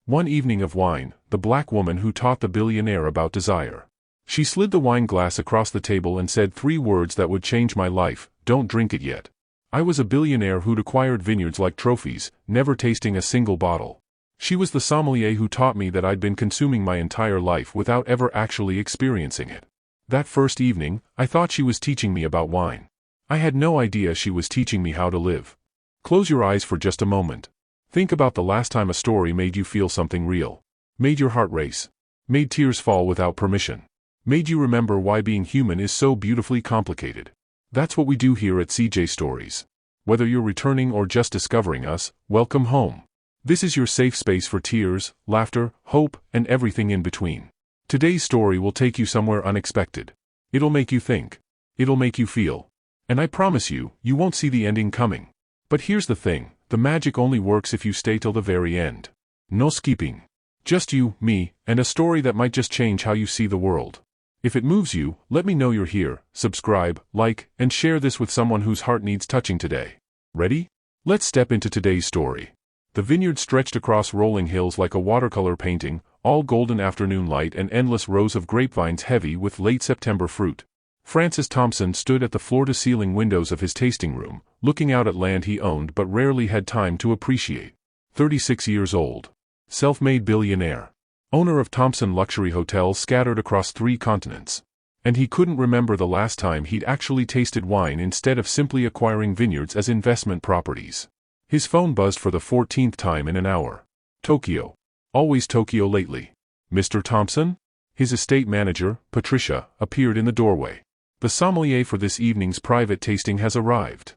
One evening of wine, the black woman who taught the billionaire about desire. She slid the wine glass across the table and said 3 words that would change my life: don't drink it yet. I was a billionaire who'd acquired vineyards like trophies, never tasting a single bottle. She was the sommelier who taught me that I'd been consuming my entire life without ever actually experiencing it. That first evening, I thought she was teaching me about wine. I had no idea she was teaching me how to live. Close your eyes for just a moment. Think about the last time a story made you feel something real. Made your heart race. Made tears fall without permission. Made you remember why being human is so beautifully complicated. That's what we do here at CJ Stories. Whether you're returning or just discovering us, welcome home. This is your safe space for tears, laughter, hope, and everything in between. Today's story will take you somewhere unexpected. It'll make you think. It'll make you feel. And I promise you, you won't see the ending coming. But here's the thing, the magic only works if you stay till the very end. No skipping. Just you, me, and a story that might just change how you see the world. If it moves you, let me know you're here, subscribe, like, and share this with someone whose heart needs touching today. Ready? Let's step into today's story. The vineyard stretched across rolling hills like a watercolor painting, all golden afternoon light and endless rows of grapevines heavy with late September fruit. Francis Thompson stood at the floor-to-ceiling windows of his tasting room, looking out at land he owned but rarely had time to appreciate. 36 years old. Self-made billionaire. Owner of Thompson luxury hotels scattered across 3 continents. And he couldn't remember the last time he'd actually tasted wine instead of simply acquiring vineyards as investment properties. His phone buzzed for the 14th time in an hour. Tokyo. Always Tokyo lately. Mr. Thompson? His estate manager, Patricia, appeared in the doorway. The sommelier for this evening's private tasting has arrived.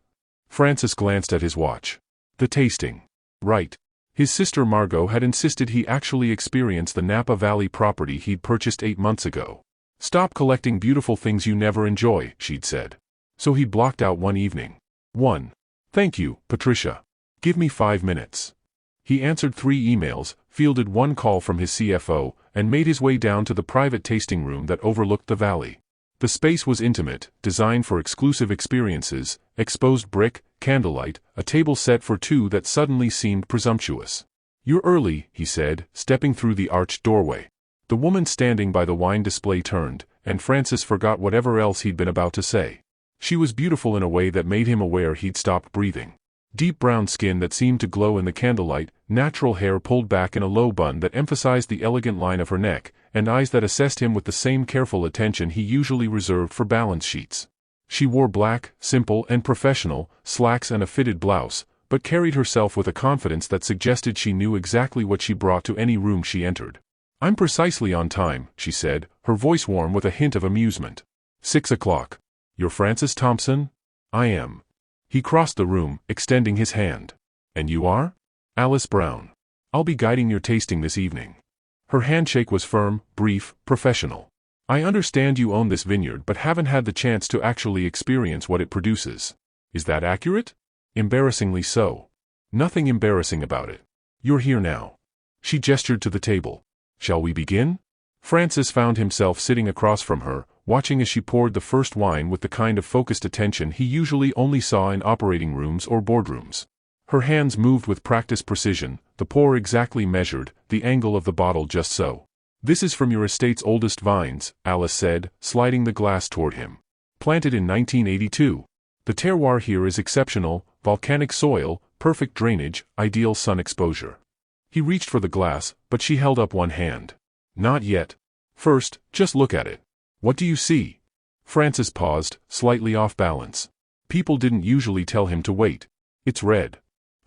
Francis glanced at his watch. The tasting. Right. His sister Margot had insisted he actually experience the Napa Valley property he'd purchased 8 months ago. Stop collecting beautiful things you never enjoy, she'd said. So he blocked out one evening. 1. Thank you, Patricia. Give me 5 minutes. He answered 3 emails, fielded 1 call from his CFO, and made his way down to the private tasting room that overlooked the valley. The space was intimate, designed for exclusive experiences, exposed brick, candlelight, a table set for 2 that suddenly seemed presumptuous. You're early, he said, stepping through the arched doorway. The woman standing by the wine display turned, and Francis forgot whatever else he'd been about to say. She was beautiful in a way that made him aware he'd stopped breathing. Deep brown skin that seemed to glow in the candlelight, natural hair pulled back in a low bun that emphasized the elegant line of her neck, and eyes that assessed him with the same careful attention he usually reserved for balance sheets. She wore black, simple and professional, slacks and a fitted blouse, but carried herself with a confidence that suggested she knew exactly what she brought to any room she entered. I'm precisely on time, she said, her voice warm with a hint of amusement. 6 o'clock. You're Francis Thompson? I am. He crossed the room, extending his hand. And you are? Alice Brown. I'll be guiding your tasting this evening. Her handshake was firm, brief, professional. I understand you own this vineyard but haven't had the chance to actually experience what it produces. Is that accurate? Embarrassingly so. Nothing embarrassing about it. You're here now. She gestured to the table. Shall we begin? Francis found himself sitting across from her, watching as she poured the first wine with the kind of focused attention he usually only saw in operating rooms or boardrooms. Her hands moved with practiced precision, the pour exactly measured, the angle of the bottle just so. This is from your estate's oldest vines, Alice said, sliding the glass toward him. Planted in 1982. The terroir here is exceptional, volcanic soil, perfect drainage, ideal sun exposure. He reached for the glass, but she held up one hand. Not yet. First, just look at it. What do you see? Francis paused, slightly off balance. People didn't usually tell him to wait. It's red.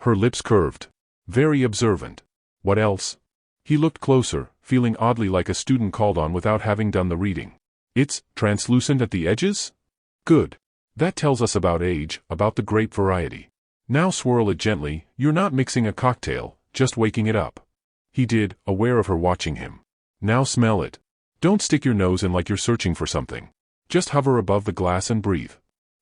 Her lips curved. Very observant. What else? He looked closer, feeling oddly like a student called on without having done the reading. It's translucent at the edges? Good. That tells us about age, about the grape variety. Now swirl it gently, you're not mixing a cocktail, just waking it up. He did, aware of her watching him. Now smell it. Don't stick your nose in like you're searching for something. Just hover above the glass and breathe.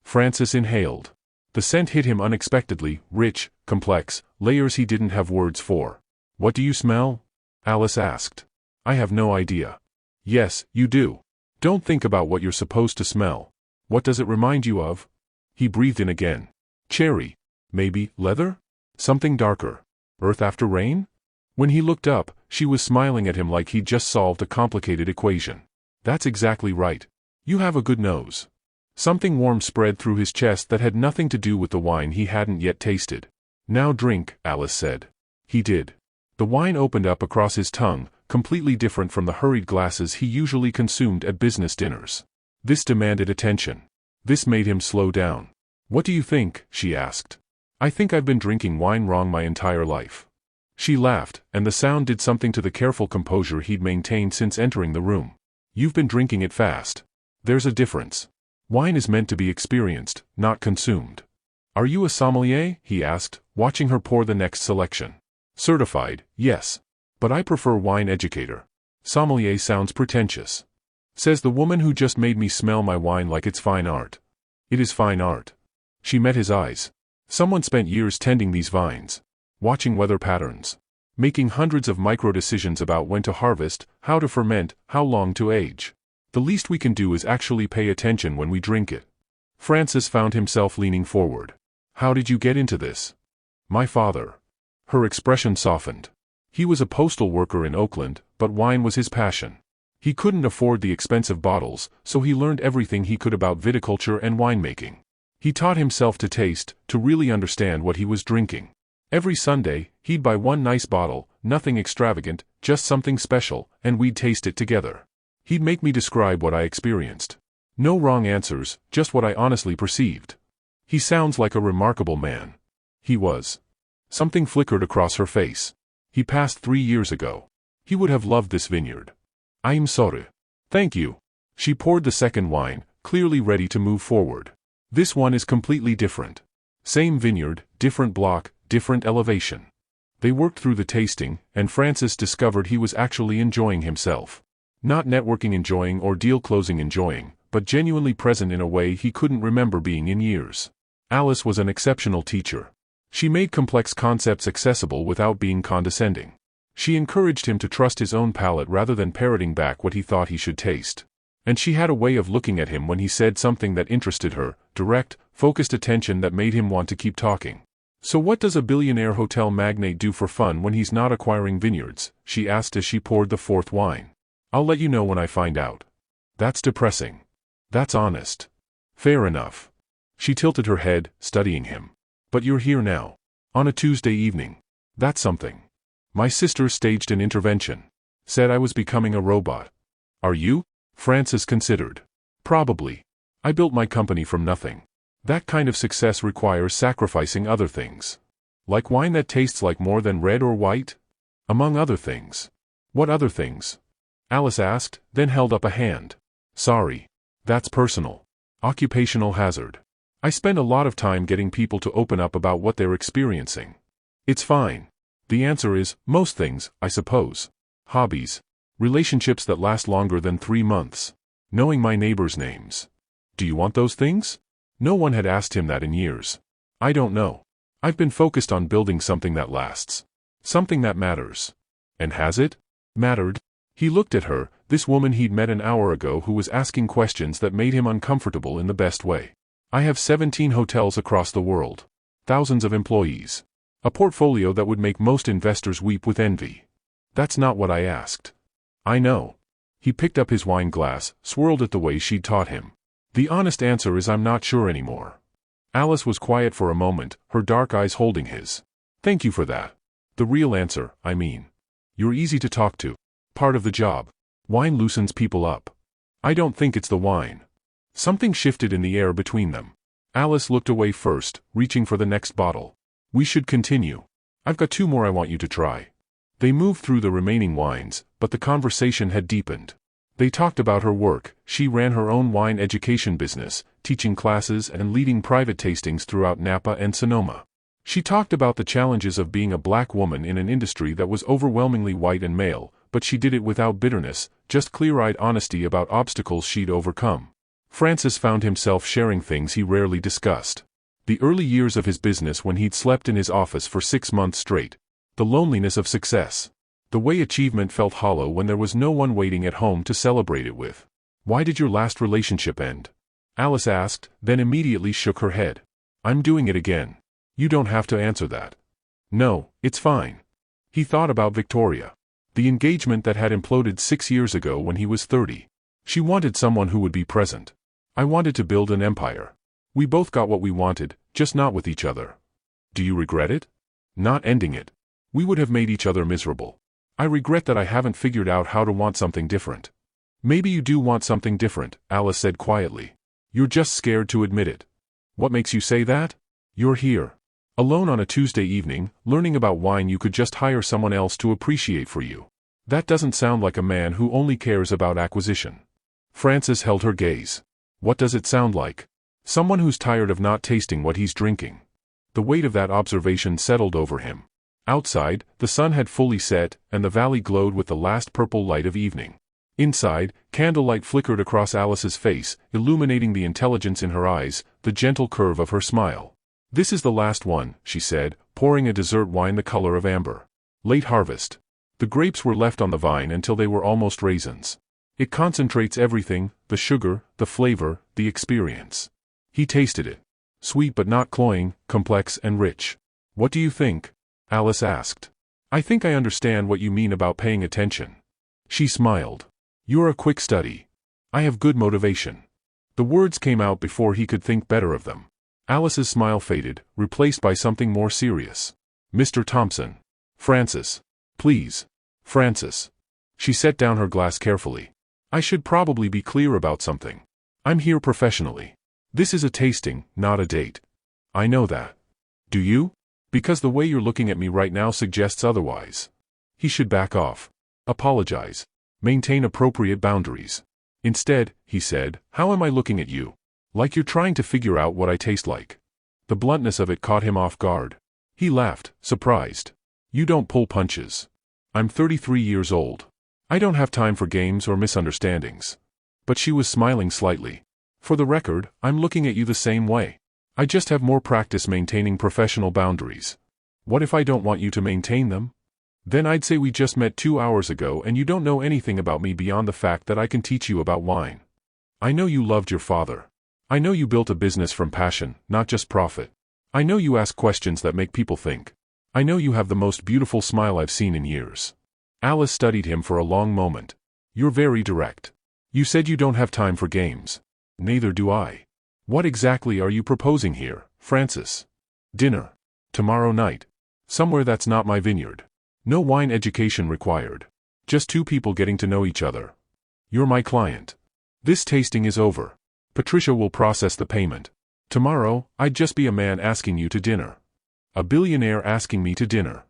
Francis inhaled. The scent hit him unexpectedly, rich, complex, layers he didn't have words for. What do you smell? Alice asked. I have no idea. Yes, you do. Don't think about what you're supposed to smell. What does it remind you of? He breathed in again. Cherry. Maybe leather? Something darker. Earth after rain? When he looked up, she was smiling at him like he'd just solved a complicated equation. That's exactly right. You have a good nose. Something warm spread through his chest that had nothing to do with the wine he hadn't yet tasted. Now drink, Alice said. He did. The wine opened up across his tongue, completely different from the hurried glasses he usually consumed at business dinners. This demanded attention. This made him slow down. What do you think? She asked. I think I've been drinking wine wrong my entire life. She laughed, and the sound did something to the careful composure he'd maintained since entering the room. You've been drinking it fast. There's a difference. Wine is meant to be experienced, not consumed. Are you a sommelier? He asked, watching her pour the next selection. Certified, yes. But I prefer wine educator. Sommelier sounds pretentious. Says the woman who just made me smell my wine like it's fine art. It is fine art. She met his eyes. Someone spent years tending these vines, watching weather patterns, making hundreds of micro-decisions about when to harvest, how to ferment, how long to age. The least we can do is actually pay attention when we drink it. Francis found himself leaning forward. How did you get into this? My father. Her expression softened. He was a postal worker in Oakland, but wine was his passion. He couldn't afford the expensive bottles, so he learned everything he could about viticulture and winemaking. He taught himself to taste, to really understand what he was drinking. Every Sunday, he'd buy one nice bottle, nothing extravagant, just something special, and we'd taste it together. He'd make me describe what I experienced. No wrong answers, just what I honestly perceived. He sounds like a remarkable man. He was. Something flickered across her face. He passed 3 years ago. He would have loved this vineyard. I'm sorry. Thank you. She poured the second wine, clearly ready to move forward. This one is completely different. Same vineyard, different block, different elevation. They worked through the tasting, and Francis discovered he was actually enjoying himself. Not networking enjoying or deal closing enjoying, but genuinely present in a way he couldn't remember being in years. Alice was an exceptional teacher. She made complex concepts accessible without being condescending. She encouraged him to trust his own palate rather than parroting back what he thought he should taste. And she had a way of looking at him when he said something that interested her, direct, focused attention that made him want to keep talking. So what does a billionaire hotel magnate do for fun when he's not acquiring vineyards? She asked as she poured the fourth wine. I'll let you know when I find out. That's depressing. That's honest. Fair enough. She tilted her head, studying him. But you're here now. On a Tuesday evening. That's something. My sister staged an intervention. Said I was becoming a robot. Are you? Francis considered. Probably. I built my company from nothing. That kind of success requires sacrificing other things. Like wine that tastes like more than red or white? Among other things. What other things? Alice asked, then held up a hand. Sorry. That's personal. Occupational hazard. I spend a lot of time getting people to open up about what they're experiencing. It's fine. The answer is, most things, I suppose. Hobbies. Relationships that last longer than 3 months. Knowing my neighbors' names. Do you want those things? No one had asked him that in years. I don't know. I've been focused on building something that lasts. Something that matters. And has it? Mattered? He looked at her, this woman he'd met an hour ago who was asking questions that made him uncomfortable in the best way. I have 17 hotels across the world. Thousands of employees. A portfolio that would make most investors weep with envy. That's not what I asked. I know. He picked up his wine glass, swirled it the way she'd taught him. The honest answer is I'm not sure anymore. Alice was quiet for a moment, her dark eyes holding his. Thank you for that. The real answer, I mean. You're easy to talk to. Part of the job. Wine loosens people up. I don't think it's the wine. Something shifted in the air between them. Alice looked away first, reaching for the next bottle. We should continue. I've got 2 more I want you to try. They moved through the remaining wines, but the conversation had deepened. They talked about her work. She ran her own wine education business, teaching classes and leading private tastings throughout Napa and Sonoma. She talked about the challenges of being a black woman in an industry that was overwhelmingly white and male, but she did it without bitterness, just clear-eyed honesty about obstacles she'd overcome. Francis found himself sharing things he rarely discussed. The early years of his business when he'd slept in his office for 6 months straight. The loneliness of success. The way achievement felt hollow when there was no one waiting at home to celebrate it with. Why did your last relationship end? Alice asked, then immediately shook her head. I'm doing it again. You don't have to answer that. No, it's fine. He thought about Victoria. The engagement that had imploded 6 years ago when he was 30. She wanted someone who would be present. I wanted to build an empire. We both got what we wanted, just not with each other. Do you regret it? Not ending it. We would have made each other miserable. I regret that I haven't figured out how to want something different. Maybe you do want something different, Alice said quietly. You're just scared to admit it. What makes you say that? You're here, alone on a Tuesday evening, learning about wine you could just hire someone else to appreciate for you. That doesn't sound like a man who only cares about acquisition. Frances held her gaze. What does it sound like? Someone who's tired of not tasting what he's drinking. The weight of that observation settled over him. Outside, the sun had fully set, and the valley glowed with the last purple light of evening. Inside, candlelight flickered across Alice's face, illuminating the intelligence in her eyes, the gentle curve of her smile. This is the last one, she said, pouring a dessert wine the color of amber. Late harvest. The grapes were left on the vine until they were almost raisins. It concentrates everything, the sugar, the flavor, the experience. He tasted it. Sweet but not cloying, complex and rich. What do you think? Alice asked. I think I understand what you mean about paying attention. She smiled. You're a quick study. I have good motivation. The words came out before he could think better of them. Alice's smile faded, replaced by something more serious. Mr. Thompson. Frances. Please. Frances. She set down her glass carefully. I should probably be clear about something. I'm here professionally. This is a tasting, not a date. I know that. Do you? Because the way you're looking at me right now suggests otherwise. He should back off. Apologize. Maintain appropriate boundaries. Instead, he said, how am I looking at you? Like you're trying to figure out what I taste like. The bluntness of it caught him off guard. He laughed, surprised. You don't pull punches. I'm 33 years old. I don't have time for games or misunderstandings. But she was smiling slightly. For the record, I'm looking at you the same way. I just have more practice maintaining professional boundaries. What if I don't want you to maintain them? Then I'd say we just met 2 hours ago and you don't know anything about me beyond the fact that I can teach you about wine. I know you loved your father. I know you built a business from passion, not just profit. I know you ask questions that make people think. I know you have the most beautiful smile I've seen in years. Alice studied him for a long moment. You're very direct. You said you don't have time for games. Neither do I. What exactly are you proposing here, Frances? Dinner. Tomorrow night. Somewhere that's not my vineyard. No wine education required. Just two people getting to know each other. You're my client. This tasting is over. Patricia will process the payment. Tomorrow, I'd just be a man asking you to dinner. A billionaire asking me to dinner.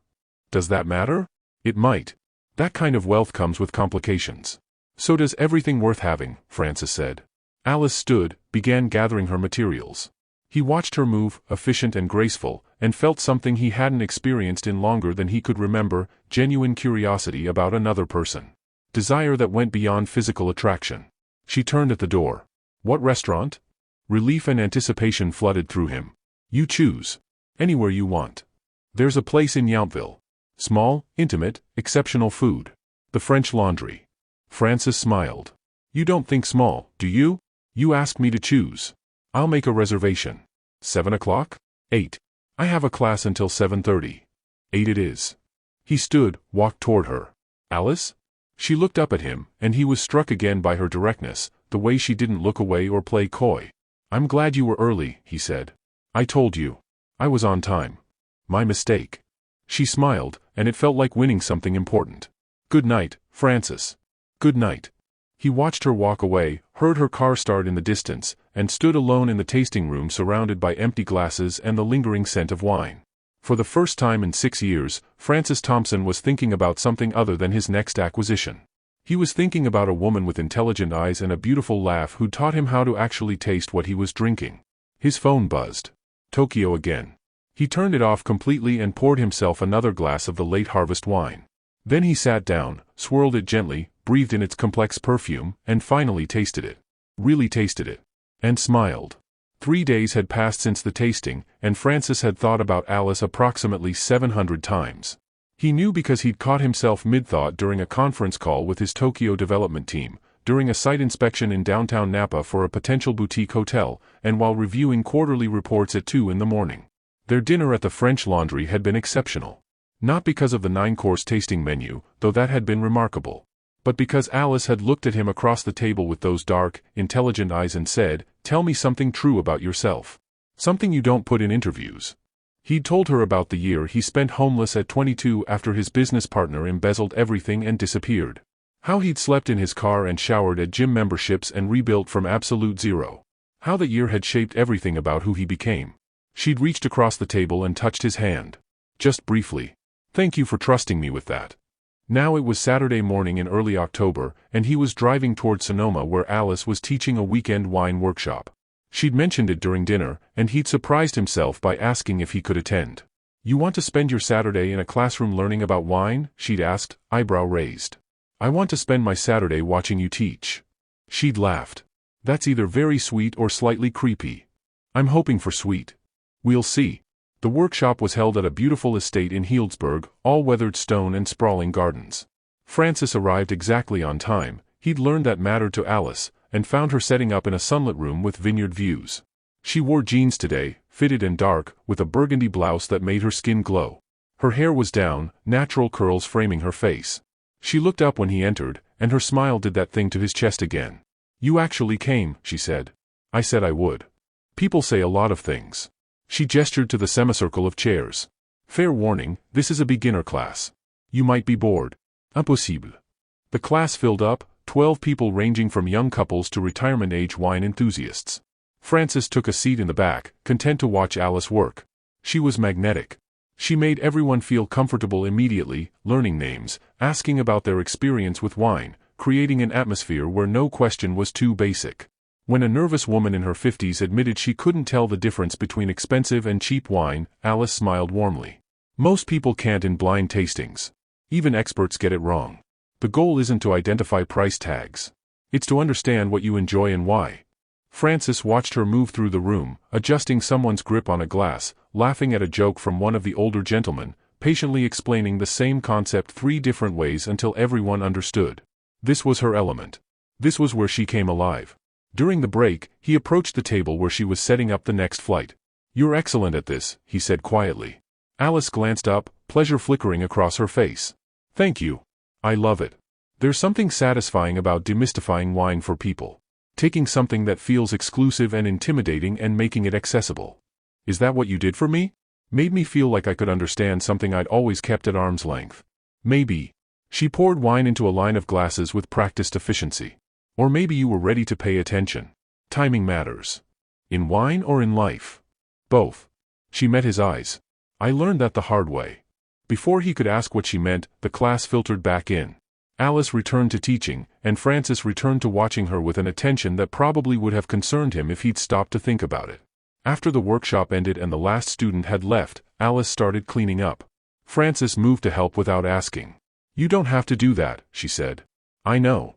Does that matter? It might. That kind of wealth comes with complications. So does everything worth having, Frances said. Alice stood, began gathering her materials. He watched her move, efficient and graceful, and felt something he hadn't experienced in longer than he could remember, genuine curiosity about another person. Desire that went beyond physical attraction. She turned at the door. What restaurant? Relief and anticipation flooded through him. You choose. Anywhere you want. There's a place in Yountville. Small, intimate, exceptional food. The French Laundry. Frances smiled. You don't think small, do you? You asked me to choose. I'll make a reservation. 7 o'clock? 8. I have a class until 7:30. 8 it is. He stood, walked toward her. Alice? She looked up at him, and he was struck again by her directness, the way she didn't look away or play coy. I'm glad you were early, he said. I told you. I was on time. My mistake. She smiled, and it felt like winning something important. Good night, Frances. Good night. He watched her walk away, heard her car start in the distance, and stood alone in the tasting room surrounded by empty glasses and the lingering scent of wine. For the first time in 6 years, Frances Thompson was thinking about something other than his next acquisition. He was thinking about a woman with intelligent eyes and a beautiful laugh who taught him how to actually taste what he was drinking. His phone buzzed. Tokyo again. He turned it off completely and poured himself another glass of the late harvest wine. Then he sat down, swirled it gently, breathed in its complex perfume, and finally tasted it. Really tasted it. And smiled. 3 days had passed since the tasting, and Frances had thought about Alice approximately 700 times. He knew because he'd caught himself mid-thought during a conference call with his Tokyo development team, during a site inspection in downtown Napa for a potential boutique hotel, and while reviewing quarterly reports at 2 in the morning. Their dinner at the French Laundry had been exceptional. Not because of the 9-course tasting menu, though that had been remarkable. But because Alice had looked at him across the table with those dark, intelligent eyes and said, "Tell me something true about yourself. Something you don't put in interviews." He'd told her about the year he spent homeless at 22 after his business partner embezzled everything and disappeared. How he'd slept in his car and showered at gym memberships and rebuilt from absolute zero. How the year had shaped everything about who he became. She'd reached across the table and touched his hand. Just briefly. "Thank you for trusting me with that." Now it was Saturday morning in early October, and he was driving toward Sonoma where Alice was teaching a weekend wine workshop. She'd mentioned it during dinner, and he'd surprised himself by asking if he could attend. "You want to spend your Saturday in a classroom learning about wine?" she'd asked, eyebrow raised. "I want to spend my Saturday watching you teach." She'd laughed. "That's either very sweet or slightly creepy." "I'm hoping for sweet. We'll see." The workshop was held at a beautiful estate in Healdsburg, all weathered stone and sprawling gardens. Frances arrived exactly on time. He'd learned that mattered to Alice, and found her setting up in a sunlit room with vineyard views. She wore jeans today, fitted and dark, with a burgundy blouse that made her skin glow. Her hair was down, natural curls framing her face. She looked up when he entered, and her smile did that thing to his chest again. "You actually came," she said. "I said I would. People say a lot of things." She gestured to the semicircle of chairs. "Fair warning, this is a beginner class. You might be bored." "Impossible." The class filled up, 12 people ranging from young couples to retirement-age wine enthusiasts. Frances took a seat in the back, content to watch Alice work. She was magnetic. She made everyone feel comfortable immediately, learning names, asking about their experience with wine, creating an atmosphere where no question was too basic. When a nervous woman in her 50s admitted she couldn't tell the difference between expensive and cheap wine, Alice smiled warmly. Most people can't in blind tastings. Even experts get it wrong. The goal isn't to identify price tags. It's to understand what you enjoy and why. Frances watched her move through the room, adjusting someone's grip on a glass, laughing at a joke from one of the older gentlemen, patiently explaining the same concept 3 different ways until everyone understood. This was her element. This was where she came alive. During the break, he approached the table where she was setting up the next flight. "You're excellent at this," he said quietly. Alice glanced up, pleasure flickering across her face. "Thank you. I love it. There's something satisfying about demystifying wine for people. Taking something that feels exclusive and intimidating and making it accessible. Is that what you did for me? Made me feel like I could understand something I'd always kept at arm's length. Maybe." She poured wine into a line of glasses with practiced efficiency. "Or maybe you were ready to pay attention. Timing matters. In wine or in life?" "Both." She met his eyes. "I learned that the hard way." Before he could ask what she meant, the class filtered back in. Alice returned to teaching, and Frances returned to watching her with an attention that probably would have concerned him if he'd stopped to think about it. After the workshop ended and the last student had left, Alice started cleaning up. Frances moved to help without asking. "You don't have to do that," she said. "I know."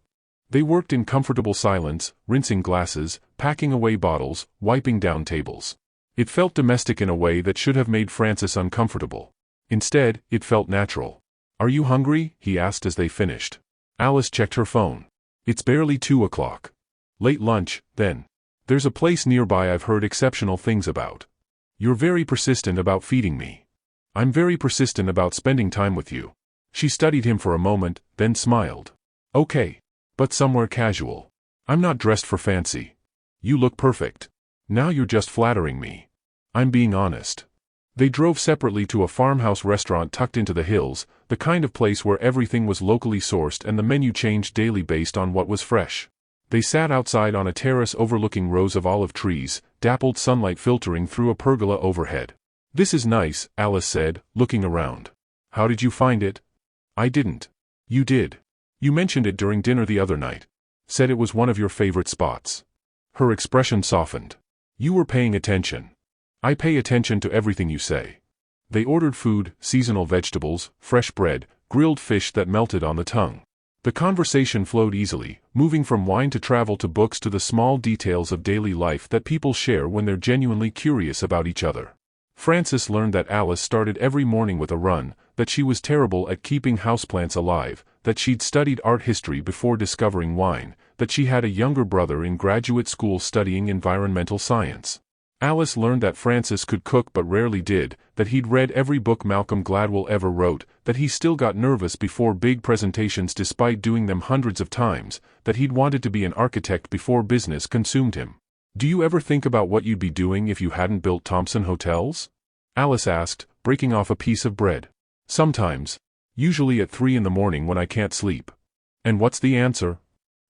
They worked in comfortable silence, rinsing glasses, packing away bottles, wiping down tables. It felt domestic in a way that should have made Frances uncomfortable. Instead, it felt natural. "Are you hungry?" he asked as they finished. Alice checked her phone. "It's barely 2 o'clock. Late lunch, then. There's a place nearby I've heard exceptional things about. You're very persistent about feeding me. I'm very persistent about spending time with you." She studied him for a moment, then smiled. "Okay. But somewhere casual. I'm not dressed for fancy. You look perfect. Now you're just flattering me. I'm being honest." They drove separately to a farmhouse restaurant tucked into the hills, the kind of place where everything was locally sourced and the menu changed daily based on what was fresh. They sat outside on a terrace overlooking rows of olive trees, dappled sunlight filtering through a pergola overhead. "This is nice," Alice said, looking around. "How did you find it?" "I didn't. You did. You mentioned it during dinner the other night. Said it was one of your favorite spots." Her expression softened. "You were paying attention. I pay attention to everything you say." They ordered food, seasonal vegetables, fresh bread, grilled fish that melted on the tongue. The conversation flowed easily, moving from wine to travel to books to the small details of daily life that people share when they're genuinely curious about each other. Frances learned that Alice started every morning with a run, that she was terrible at keeping houseplants alive, that she'd studied art history before discovering wine, that she had a younger brother in graduate school studying environmental science. Alice learned that Francis could cook but rarely did, that he'd read every book Malcolm Gladwell ever wrote, that he still got nervous before big presentations despite doing them hundreds of times, that he'd wanted to be an architect before business consumed him. "Do you ever think about what you'd be doing if you hadn't built Thompson Hotels?" Alice asked, breaking off a piece of bread. "Sometimes. Usually at 3 in the morning when I can't sleep." "And what's the answer?"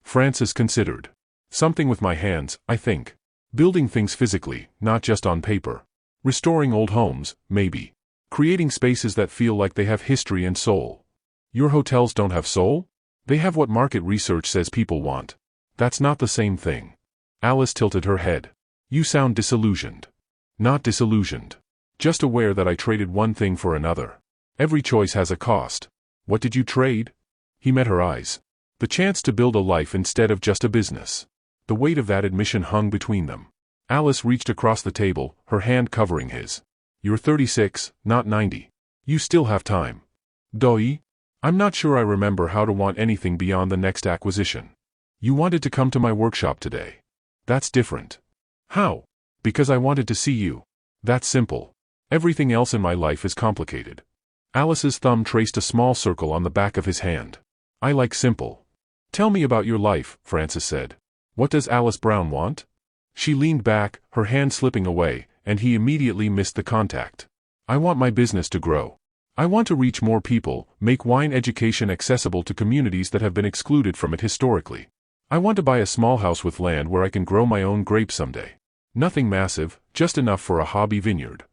Francis considered. "Something with my hands, I think. Building things physically, not just on paper. Restoring old homes, maybe. Creating spaces that feel like they have history and soul." "Your hotels don't have soul?" "They have what market research says people want." "That's not the same thing." Alice tilted her head. "You sound disillusioned." "Not disillusioned. Just aware that I traded one thing for another. Every choice has a cost." "What did you trade?" He met her eyes. "The chance to build a life instead of just a business." The weight of that admission hung between them. Alice reached across the table, her hand covering his. "You're 36, not 90. You still have time." "Doi? I'm not sure I remember how to want anything beyond the next acquisition." "You wanted to come to my workshop today." "That's different." "How?" "Because I wanted to see you. That's simple. Everything else in my life is complicated." Alice's thumb traced a small circle on the back of his hand. "I like simple." "Tell me about your life," Francis said. "What does Alice Brown want?" She leaned back, her hand slipping away, and he immediately missed the contact. "I want my business to grow. I want to reach more people, make wine education accessible to communities that have been excluded from it historically. I want to buy a small house with land where I can grow my own grapes someday. Nothing massive, just enough for a hobby vineyard."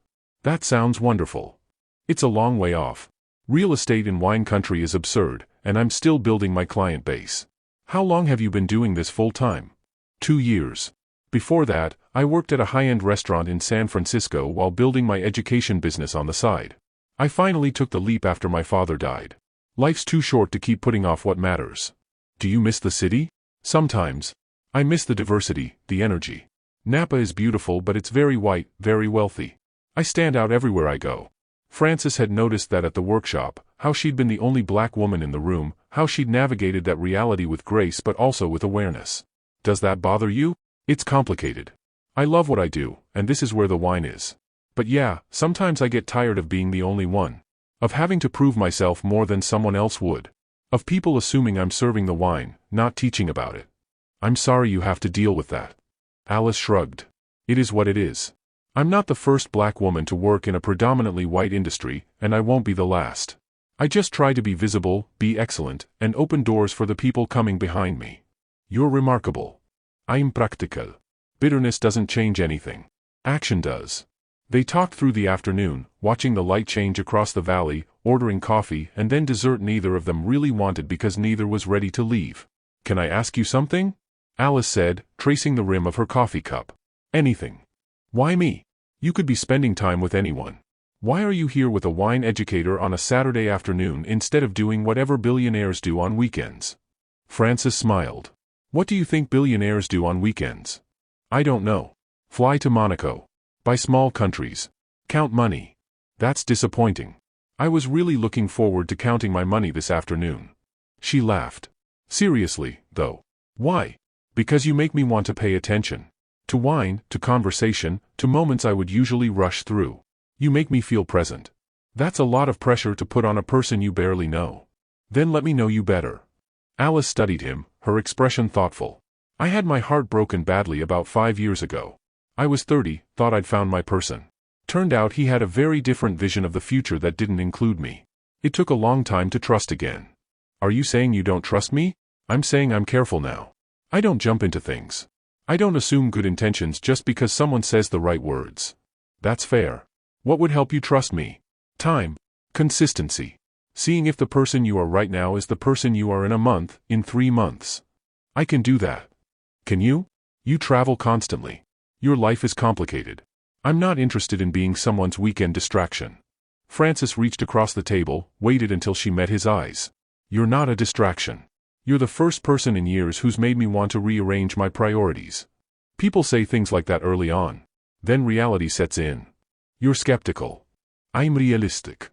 "That sounds wonderful." "It's a long way off. Real estate in wine country is absurd, and I'm still building my client base." "How long have you been doing this full-time?" 2 years. Before that, I worked at a high-end restaurant in San Francisco while building my education business on the side. I finally took the leap after my father died. Life's too short to keep putting off what matters. "Do you miss the city?" "Sometimes. I miss the diversity, the energy. Napa is beautiful but it's very white, very wealthy. I stand out everywhere I go." Francis had noticed that at the workshop, how she'd been the only black woman in the room, how she'd navigated that reality with grace but also with awareness. "Does that bother you?" "It's complicated. I love what I do, and this is where the wine is. But yeah, sometimes I get tired of being the only one. Of having to prove myself more than someone else would. Of people assuming I'm serving the wine, not teaching about it." "I'm sorry you have to deal with that." Alice shrugged. "It is what it is. I'm not the first black woman to work in a predominantly white industry, and I won't be the last. I just try to be visible, be excellent, and open doors for the people coming behind me." "You're remarkable." "I'm practical. Bitterness doesn't change anything. Action does." They talked through the afternoon, watching the light change across the valley, ordering coffee and then dessert neither of them really wanted because neither was ready to leave. "Can I ask you something?" Alice said, tracing the rim of her coffee cup. "Anything." "Why me? You could be spending time with anyone. Why are you here with a wine educator on a Saturday afternoon instead of doing whatever billionaires do on weekends?" Francis smiled. "What do you think billionaires do on weekends?" "I don't know. Fly to Monaco. Buy small countries. Count money." "That's disappointing. I was really looking forward to counting my money this afternoon." She laughed. "Seriously, though. Why?" "Because you make me want to pay attention. To wine, to conversation, to moments I would usually rush through. You make me feel present. That's a lot of pressure to put on a person you barely know." "Then let me know you better." Alice studied him, her expression thoughtful. "I had my heart broken badly about 5 years ago. I was 30, thought I'd found my person. Turned out he had a very different vision of the future that didn't include me. It took a long time to trust again." "Are you saying you don't trust me?" "I'm saying I'm careful now. I don't jump into things. I don't assume good intentions just because someone says the right words." "That's fair. What would help you trust me?" "Time. Consistency. Seeing if the person you are right now is the person you are in a month, in 3 months." "I can do that." "Can you?" "You travel constantly. Your life is complicated. I'm not interested in being someone's weekend distraction." Francis reached across the table, waited until she met his eyes. "You're not a distraction. You're the first person in years who's made me want to rearrange my priorities." People say things like that early on. Then reality sets in. You're skeptical. I'm realistic.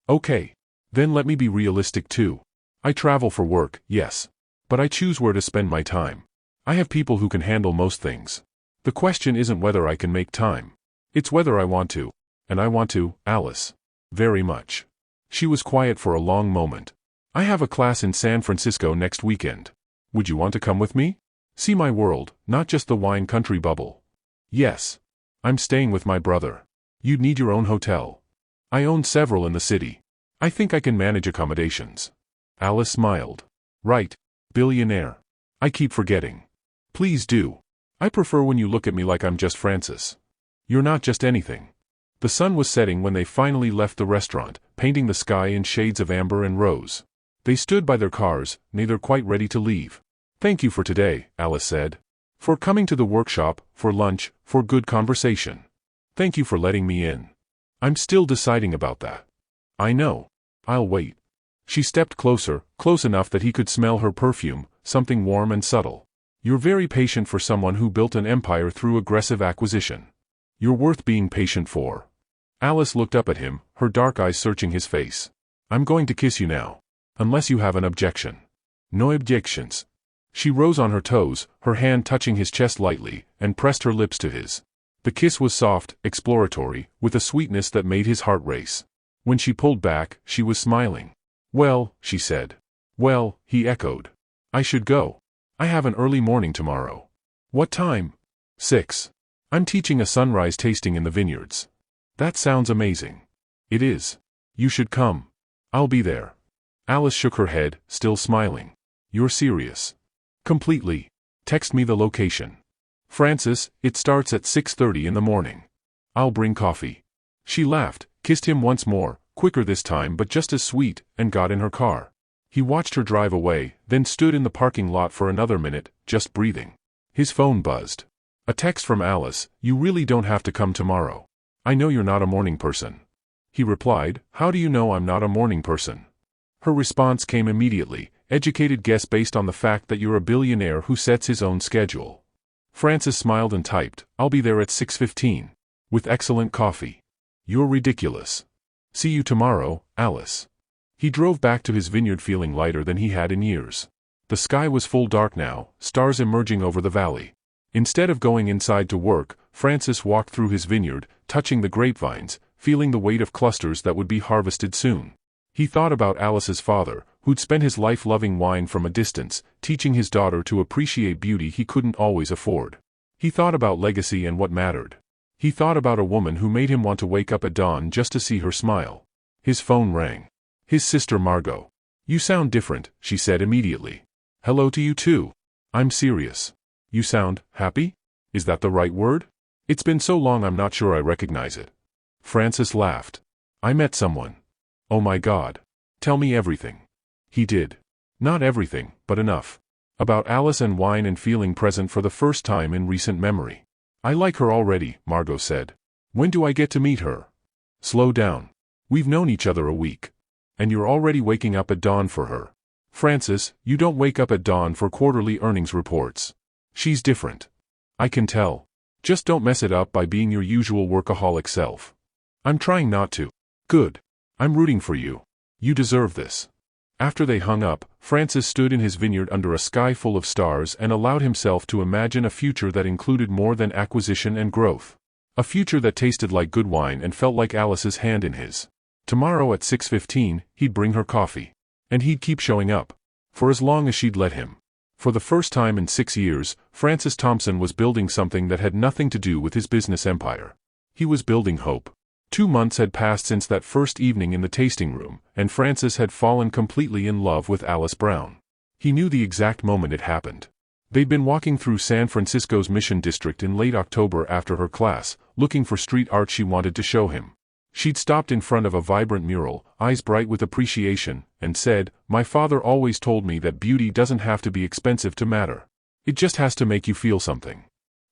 Okay. Then let me be realistic too. I travel for work, yes. But I choose where to spend my time. I have people who can handle most things. The question isn't whether I can make time. It's whether I want to. And I want to, Alice. Very much. She was quiet for a long moment. I have a class in San Francisco next weekend. Would you want to come with me? See my world, not just the wine country bubble. Yes. I'm staying with my brother. You'd need your own hotel. I own several in the city. I think I can manage accommodations. Alice smiled. Right. Billionaire. I keep forgetting. Please do. I prefer when you look at me like I'm just Francis. You're not just anything. The sun was setting when they finally left the restaurant, painting the sky in shades of amber and rose. They stood by their cars, neither quite ready to leave. Thank you for today, Alice said. For coming to the workshop, for lunch, for good conversation. Thank you for letting me in. I'm still deciding about that. I know. I'll wait. She stepped closer, close enough that he could smell her perfume, something warm and subtle. You're very patient for someone who built an empire through aggressive acquisition. You're worth being patient for. Alice looked up at him, her dark eyes searching his face. I'm going to kiss you now. Unless you have an objection. No objections. She rose on her toes, her hand touching his chest lightly, and pressed her lips to his. The kiss was soft, exploratory, with a sweetness that made his heart race. When she pulled back, she was smiling. Well, she said. Well, he echoed. I should go. I have an early morning tomorrow. What time? 6. I'm teaching a sunrise tasting in the vineyards. That sounds amazing. It is. You should come. I'll be there. Alice shook her head, still smiling. You're serious? Completely. Text me the location. Francis, it starts at 6:30 in the morning. I'll bring coffee. She laughed, kissed him once more, quicker this time but just as sweet, and got in her car. He watched her drive away, then stood in the parking lot for another minute, just breathing. His phone buzzed. A text from Alice, you really don't have to come tomorrow. I know you're not a morning person. He replied, how do you know I'm not a morning person? Her response came immediately, educated guess based on the fact that you're a billionaire who sets his own schedule. Francis smiled and typed, I'll be there at 6:15. With excellent coffee. You're ridiculous. See you tomorrow, Alice. He drove back to his vineyard feeling lighter than he had in years. The sky was full dark now, stars emerging over the valley. Instead of going inside to work, Francis walked through his vineyard, touching the grapevines, feeling the weight of clusters that would be harvested soon. He thought about Alice's father, who'd spent his life loving wine from a distance, teaching his daughter to appreciate beauty he couldn't always afford. He thought about legacy and what mattered. He thought about a woman who made him want to wake up at dawn just to see her smile. His phone rang. His sister Margot. You sound different, she said immediately. Hello to you too. I'm serious. You sound happy? Is that the right word? It's been so long I'm not sure I recognize it. Francis laughed. I met someone. Oh my God. Tell me everything. He did. Not everything, but enough. About Alice and wine and feeling present for the first time in recent memory. I like her already, Margot said. When do I get to meet her? Slow down. We've known each other a week. And you're already waking up at dawn for her. Francis, you don't wake up at dawn for quarterly earnings reports. She's different. I can tell. Just don't mess it up by being your usual workaholic self. I'm trying not to. Good. I'm rooting for you. You deserve this. After they hung up, Francis stood in his vineyard under a sky full of stars and allowed himself to imagine a future that included more than acquisition and growth. A future that tasted like good wine and felt like Alice's hand in his. Tomorrow at 6:15, he'd bring her coffee. And he'd keep showing up. For as long as she'd let him. For the first time in 6 years, Francis Thompson was building something that had nothing to do with his business empire. He was building hope. 2 months had passed since that first evening in the tasting room, and Francis had fallen completely in love with Alice Brown. He knew the exact moment it happened. They'd been walking through San Francisco's Mission District in late October after her class, looking for street art she wanted to show him. She'd stopped in front of a vibrant mural, eyes bright with appreciation, and said, "My father always told me that beauty doesn't have to be expensive to matter. It just has to make you feel something."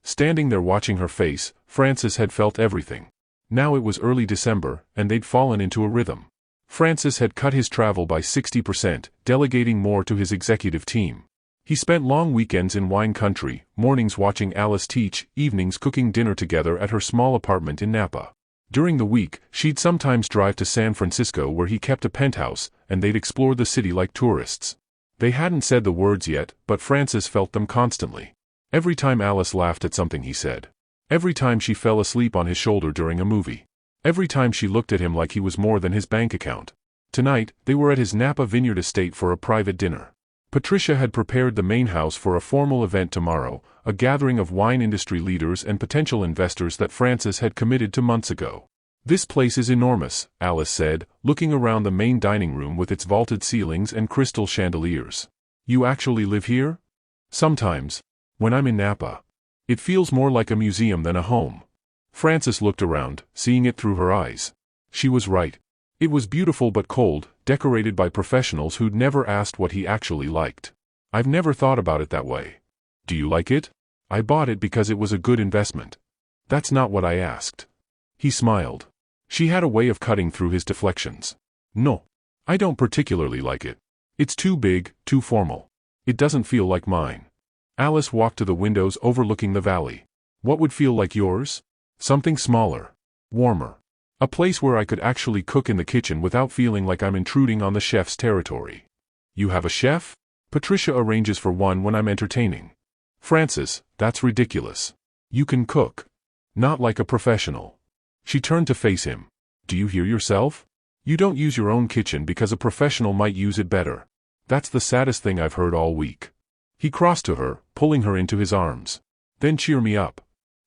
Standing there watching her face, Francis had felt everything. Now it was early December, and they'd fallen into a rhythm. Francis had cut his travel by 60%, delegating more to his executive team. He spent long weekends in wine country, mornings watching Alice teach, evenings cooking dinner together at her small apartment in Napa. During the week, she'd sometimes drive to San Francisco where he kept a penthouse, and they'd explore the city like tourists. They hadn't said the words yet, but Francis felt them constantly. Every time Alice laughed at something he said. Every time she fell asleep on his shoulder during a movie. Every time she looked at him like he was more than his bank account. Tonight, they were at his Napa Vineyard estate for a private dinner. Patricia had prepared the main house for a formal event tomorrow, a gathering of wine industry leaders and potential investors that Francis had committed to months ago. "This place is enormous," Alice said, looking around the main dining room with its vaulted ceilings and crystal chandeliers. "You actually live here?" "Sometimes. When I'm in Napa. It feels more like a museum than a home." Francis looked around, seeing it through her eyes. She was right. It was beautiful but cold, decorated by professionals who'd never asked what he actually liked. "I've never thought about it that way." "Do you like it?" "I bought it because it was a good investment." "That's not what I asked." He smiled. She had a way of cutting through his deflections. "No. I don't particularly like it. It's too big, too formal. It doesn't feel like mine." Alice walked to the windows overlooking the valley. "What would feel like yours?" "Something smaller. Warmer. A place where I could actually cook in the kitchen without feeling like I'm intruding on the chef's territory." "You have a chef?" "Patricia arranges for one when I'm entertaining." "Francis, that's ridiculous. You can cook." "Not like a professional." She turned to face him. "Do you hear yourself? You don't use your own kitchen because a professional might use it better. That's the saddest thing I've heard all week." He crossed to her, pulling her into his arms. "Then cheer me up."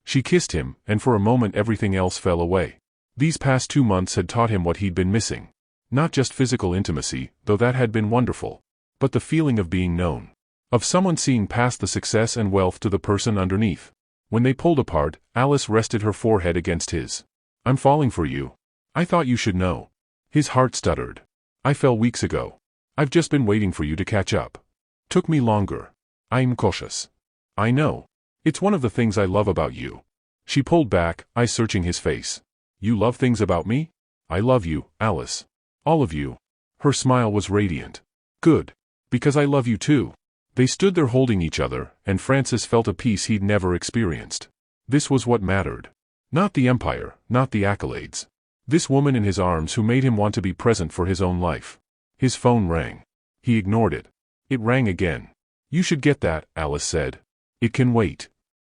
She kissed him, and for a moment everything else fell away. These past 2 months had taught him what he'd been missing. Not just physical intimacy, though that had been wonderful, but the feeling of being known. Of someone seeing past the success and wealth to the person underneath. When they pulled apart, Alice rested her forehead against his. "I'm falling for you. I thought you should know." His heart stuttered. "I fell weeks ago. I've just been waiting for you to catch up. Took me longer. I'm cautious." "I know. It's one of the things I love about you." She pulled back, eyes searching his face. "You love things about me?" "I love you, Alice. All of you." Her smile was radiant. "Good. Because I love you too." They stood there holding each other, and Francis felt a peace he'd never experienced. This was what mattered. Not the empire, not the accolades. This woman in his arms who made him want to be present for his own life. His phone rang. He ignored it. It rang again. "You should get that," Alice said. "It can wait."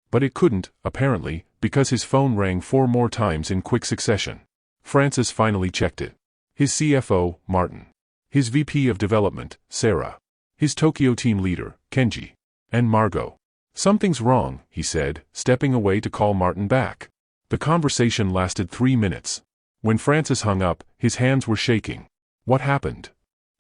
But it couldn't, apparently, because his phone rang 4 more times in quick succession. Francis finally checked it. His CFO, Martin. His VP of Development, Sarah. His Tokyo team leader, Kenji. And Margot. "Something's wrong," he said, stepping away to call Martin back. The conversation lasted 3 minutes. When Francis hung up, his hands were shaking. "What happened?"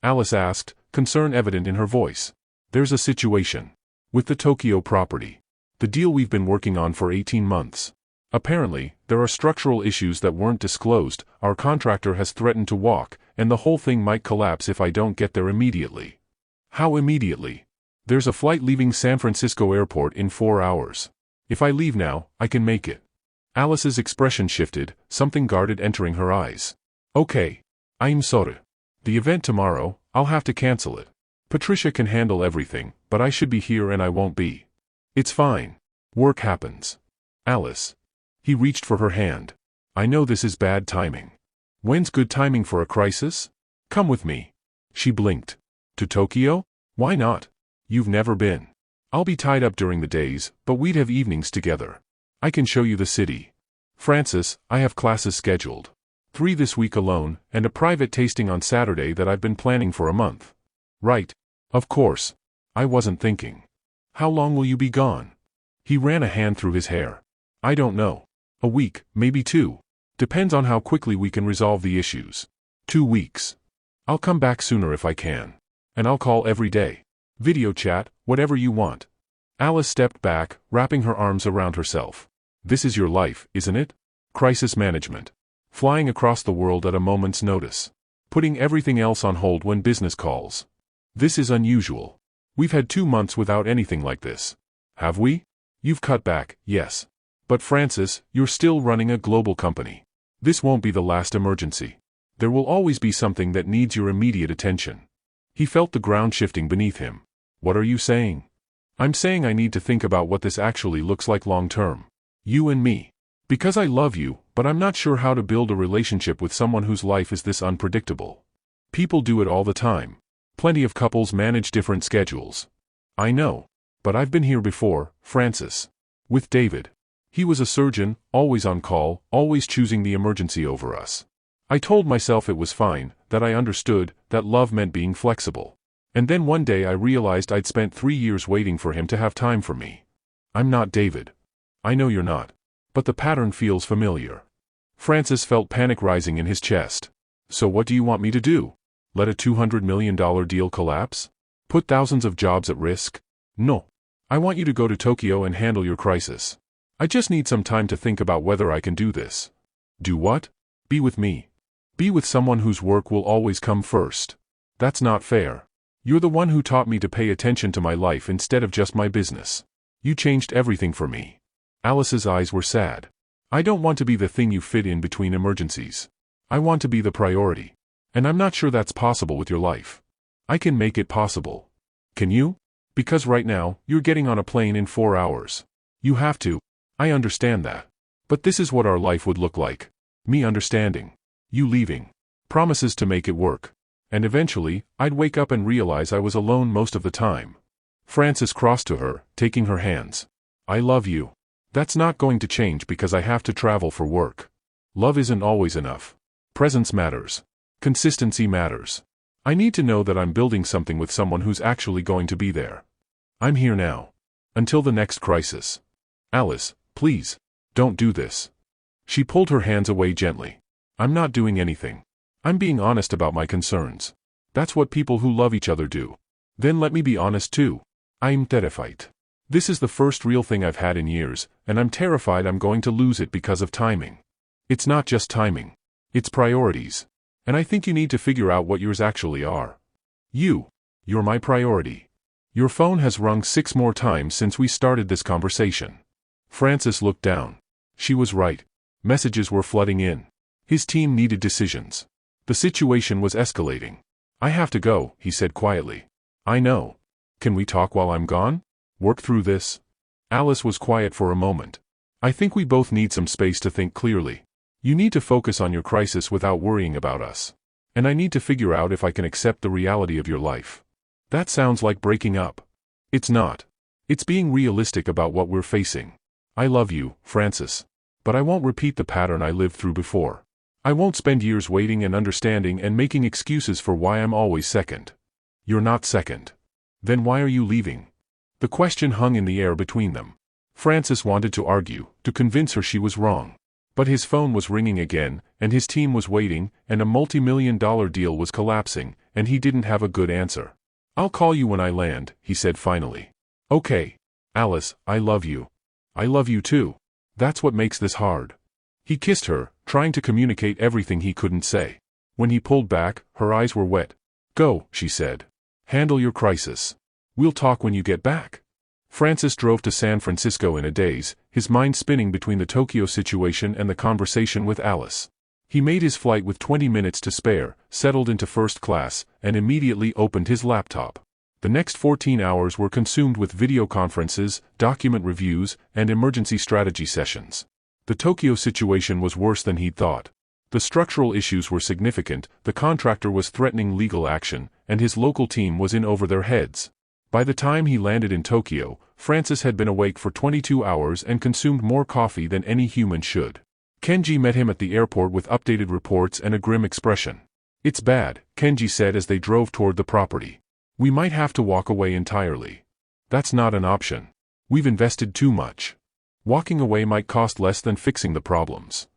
Alice asked, concern evident in her voice. "There's a situation. With the Tokyo property. The deal we've been working on for 18 months. Apparently, there are structural issues that weren't disclosed, our contractor has threatened to walk, and the whole thing might collapse if I don't get there immediately." "How immediately?" "There's a flight leaving San Francisco Airport in 4 hours. If I leave now, I can make it." Alice's expression shifted, something guarded entering her eyes. "Okay. I'm sorry. The event tomorrow, I'll have to cancel it. Patricia can handle everything, but I should be here and I won't be." "It's fine. Work happens." "Alice." He reached for her hand. "I know this is bad timing. When's good timing for a crisis? Come with me." She blinked. "To Tokyo? Why not? You've never been." "I'll be tied up during the days, but we'd have evenings together. I can show you the city." "Francis, I have classes scheduled. 3 this week alone, and a private tasting on Saturday that I've been planning for a month." "Right. Of course. I wasn't thinking. How long will you be gone?" He ran a hand through his hair. "I don't know. A week, maybe 2. Depends on how quickly we can resolve the issues. 2 weeks. I'll come back sooner if I can. And I'll call every day. Video chat, whatever you want." Alice stepped back, wrapping her arms around herself. "This is your life, isn't it? Crisis management. Flying across the world at a moment's notice. Putting everything else on hold when business calls. This is unusual. We've had 2 months without anything like this. Have we? You've cut back, yes. But Francis, you're still running a global company. This won't be the last emergency. There will always be something that needs your immediate attention." He felt the ground shifting beneath him. "What are you saying?" "I'm saying I need to think about what this actually looks like long term. You and me. Because I love you, but I'm not sure how to build a relationship with someone whose life is this unpredictable. People do it all the time. Plenty of couples manage different schedules." "I know. But I've been here before, Francis. With David. He was a surgeon, always on call, always choosing the emergency over us. I told myself it was fine, that I understood, that love meant being flexible. And then one day I realized I'd spent 3 years waiting for him to have time for me. I'm not David. I know you're not. But the pattern feels familiar. Francis felt panic rising in his chest. So what do you want me to do? Let a $200 million deal collapse? Put thousands of jobs at risk? No. I want you to go to Tokyo and handle your crisis. I just need some time to think about whether I can do this. Do what? Be with me. Be with someone whose work will always come first. That's not fair. You're the one who taught me to pay attention to my life instead of just my business. You changed everything for me. Alice's eyes were sad. I don't want to be the thing you fit in between emergencies. I want to be the priority. And I'm not sure that's possible with your life. I can make it possible. Can you? Because right now, you're getting on a plane in 4 hours. You have to. I understand that. But this is what our life would look like. Me understanding. You leaving. Promises to make it work. And eventually, I'd wake up and realize I was alone most of the time. Francis crossed to her, taking her hands. I love you. That's not going to change because I have to travel for work. Love isn't always enough. Presence matters. Consistency matters. I need to know that I'm building something with someone who's actually going to be there. I'm here now. Until the next crisis. Alice, please. Don't do this. She pulled her hands away gently. I'm not doing anything. I'm being honest about my concerns. That's what people who love each other do. Then let me be honest too. I'm terrified. This is the first real thing I've had in years, and I'm terrified I'm going to lose it because of timing. It's not just timing. It's priorities. And I think you need to figure out what yours actually are. You're my priority. Your phone has rung 6 more times since we started this conversation. Francis looked down. She was right. Messages were flooding in. His team needed decisions. The situation was escalating. I have to go, he said quietly. I know. Can we talk while I'm gone? Work through this? Alice was quiet for a moment. I think we both need some space to think clearly. You need to focus on your crisis without worrying about us. And I need to figure out if I can accept the reality of your life. That sounds like breaking up. It's not. It's being realistic about what we're facing. I love you, Francis. But I won't repeat the pattern I lived through before. I won't spend years waiting and understanding and making excuses for why I'm always second. You're not second. Then why are you leaving? The question hung in the air between them. Francis wanted to argue, to convince her she was wrong. But his phone was ringing again, and his team was waiting, and a multi-million-dollar deal was collapsing, and he didn't have a good answer. I'll call you when I land, he said finally. Okay. Alice, I love you. I love you too. That's what makes this hard. He kissed her, trying to communicate everything he couldn't say. When he pulled back, her eyes were wet. Go, she said. Handle your crisis. We'll talk when you get back. Francis drove to San Francisco in a daze, his mind spinning between the Tokyo situation and the conversation with Alice. He made his flight with 20 minutes to spare, settled into first class, and immediately opened his laptop. The next 14 hours were consumed with video conferences, document reviews, and emergency strategy sessions. The Tokyo situation was worse than he'd thought. The structural issues were significant, the contractor was threatening legal action, and his local team was in over their heads. By the time he landed in Tokyo, Francis had been awake for 22 hours and consumed more coffee than any human should. Kenji met him at the airport with updated reports and a grim expression. It's bad, Kenji said as they drove toward the property. We might have to walk away entirely. That's not an option. We've invested too much. Walking away might cost less than fixing the problems.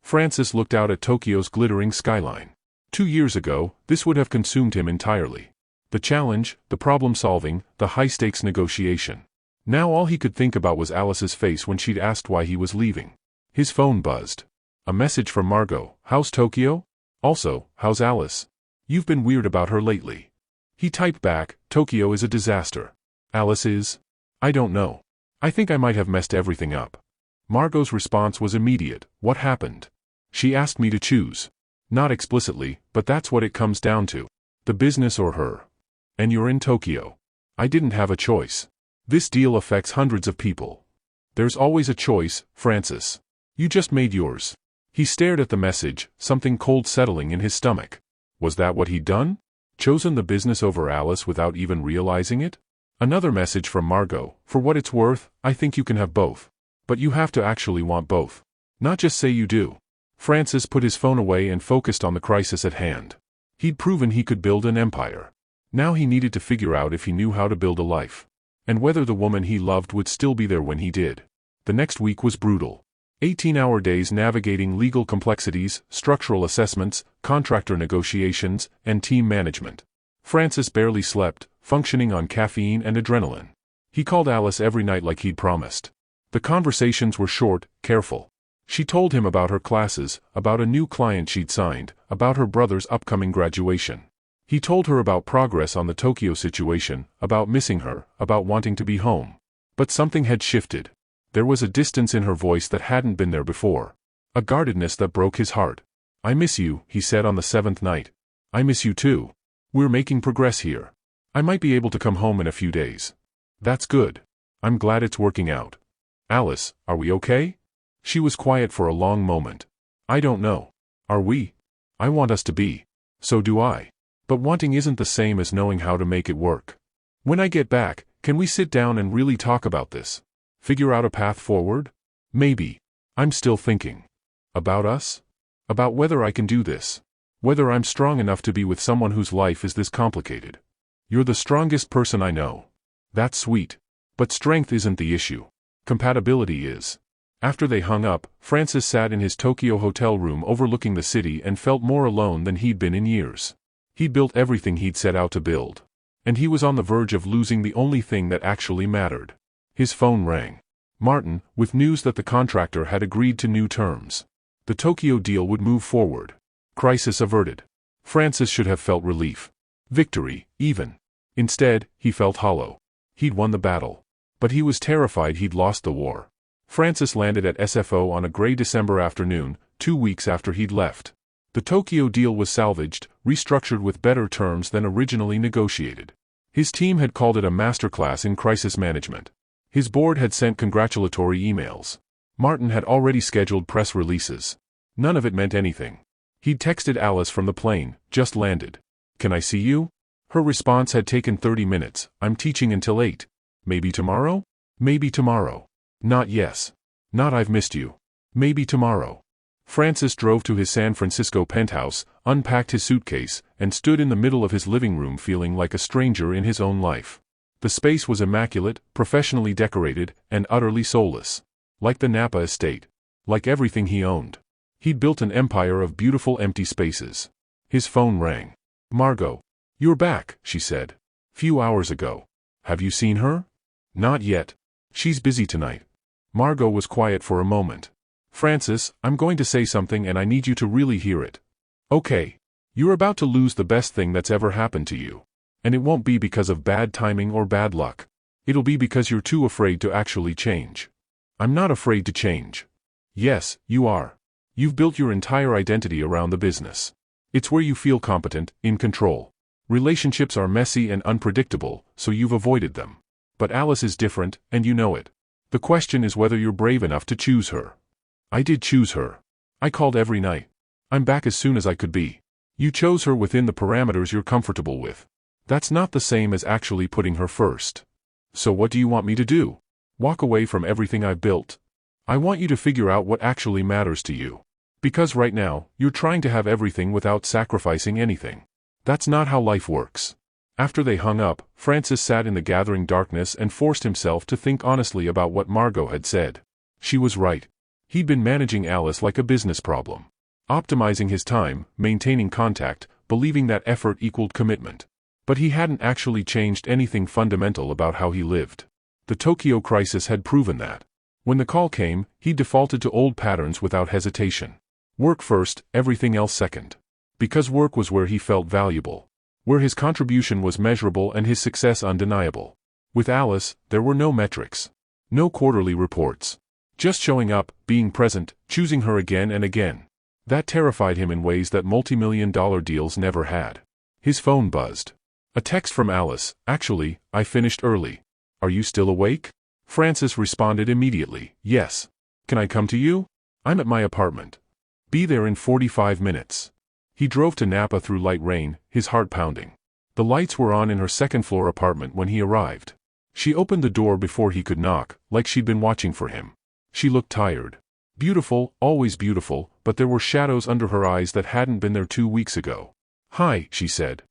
Francis looked out at Tokyo's glittering skyline. 2 years ago, this would have consumed him entirely. The challenge, the problem-solving, the high-stakes negotiation. Now all he could think about was Alice's face when she'd asked why he was leaving. His phone buzzed. A message from Margot. How's Tokyo? Also, how's Alice? You've been weird about her lately. He typed back, Tokyo is a disaster. Alice is? I don't know. I think I might have messed everything up. Margot's response was immediate. What happened? She asked me to choose. Not explicitly, but that's what it comes down to. The business or her. And you're in Tokyo. I didn't have a choice. This deal affects hundreds of people. There's always a choice, Francis. You just made yours. He stared at the message, something cold settling in his stomach. Was that what he'd done? Chosen the business over Alice without even realizing it? Another message from Margot: for what it's worth, I think you can have both. But you have to actually want both. Not just say you do. Francis put his phone away and focused on the crisis at hand. He'd proven he could build an empire. Now he needed to figure out if he knew how to build a life. And whether the woman he loved would still be there when he did. The next week was brutal. 18-hour days navigating legal complexities, structural assessments, contractor negotiations, and team management. Francis barely slept, functioning on caffeine and adrenaline. He called Alice every night like he'd promised. The conversations were short, careful. She told him about her classes, about a new client she'd signed, about her brother's upcoming graduation. He told her about progress on the Tokyo situation, about missing her, about wanting to be home. But something had shifted. There was a distance in her voice that hadn't been there before. A guardedness that broke his heart. "I miss you," he said on the 7th night. "I miss you too. We're making progress here. I might be able to come home in a few days." "That's good. I'm glad it's working out." "Alice, are we okay?" She was quiet for a long moment. "I don't know. Are we? I want us to be. So do I. But wanting isn't the same as knowing how to make it work. When I get back, can we sit down and really talk about this? Figure out a path forward? Maybe. I'm still thinking. About us? About whether I can do this. Whether I'm strong enough to be with someone whose life is this complicated. You're the strongest person I know." "That's sweet. But strength isn't the issue. Compatibility is." After they hung up, Francis sat in his Tokyo hotel room overlooking the city and felt more alone than he'd been in years. He'd built everything he'd set out to build. And he was on the verge of losing the only thing that actually mattered. His phone rang. Martin, with news that the contractor had agreed to new terms. The Tokyo deal would move forward. Crisis averted. Francis should have felt relief. Victory, even. Instead, he felt hollow. He'd won the battle. But he was terrified he'd lost the war. Francis landed at SFO on a gray December afternoon, 2 weeks after he'd left. The Tokyo deal was salvaged, restructured with better terms than originally negotiated. His team had called it a masterclass in crisis management. His board had sent congratulatory emails. Martin had already scheduled press releases. None of it meant anything. He'd texted Alice from the plane, just landed. "Can I see you?" Her response had taken 30 minutes. "I'm teaching until 8. Maybe tomorrow? Maybe tomorrow. Not yes. Not I've missed you. Maybe tomorrow." Francis drove to his San Francisco penthouse, unpacked his suitcase, and stood in the middle of his living room feeling like a stranger in his own life. The space was immaculate, professionally decorated, and utterly soulless. Like the Napa estate. Like everything he owned. He'd built an empire of beautiful empty spaces. His phone rang. "Margot. You're back," she said. "Few hours ago. Have you seen her?" "Not yet. She's busy tonight." Margot was quiet for a moment. "Francis, I'm going to say something and I need you to really hear it." "Okay. You're about to lose the best thing that's ever happened to you. And it won't be because of bad timing or bad luck. It'll be because you're too afraid to actually change." "I'm not afraid to change." "Yes, you are. You've built your entire identity around the business. It's where you feel competent, in control. Relationships are messy and unpredictable, so you've avoided them. But Alice is different, and you know it. The question is whether you're brave enough to choose her." "I did choose her. I called every night. I'm back as soon as I could be." "You chose her within the parameters you're comfortable with. That's not the same as actually putting her first." "So what do you want me to do? Walk away from everything I've built?" "I want you to figure out what actually matters to you. Because right now, you're trying to have everything without sacrificing anything. That's not how life works." After they hung up, Francis sat in the gathering darkness and forced himself to think honestly about what Margot had said. She was right. He'd been managing Alice like a business problem. Optimizing his time, maintaining contact, believing that effort equaled commitment. But he hadn't actually changed anything fundamental about how he lived. The Tokyo crisis had proven that. When the call came, he defaulted to old patterns without hesitation. Work first, everything else second. Because work was where he felt valuable. Where his contribution was measurable and his success undeniable. With Alice, there were no metrics. No quarterly reports. Just showing up, being present, choosing her again and again. That terrified him in ways that multi-million-dollar deals never had. His phone buzzed. A text from Alice: "Actually, I finished early. Are you still awake?" Francis responded immediately, "Yes. Can I come to you? I'm at my apartment. Be there in 45 minutes. He drove to Napa through light rain, his heart pounding. The lights were on in her second-floor apartment when he arrived. She opened the door before he could knock, like she'd been watching for him. She looked tired. Beautiful, always beautiful, but there were shadows under her eyes that hadn't been there 2 weeks ago. "Hi," she said.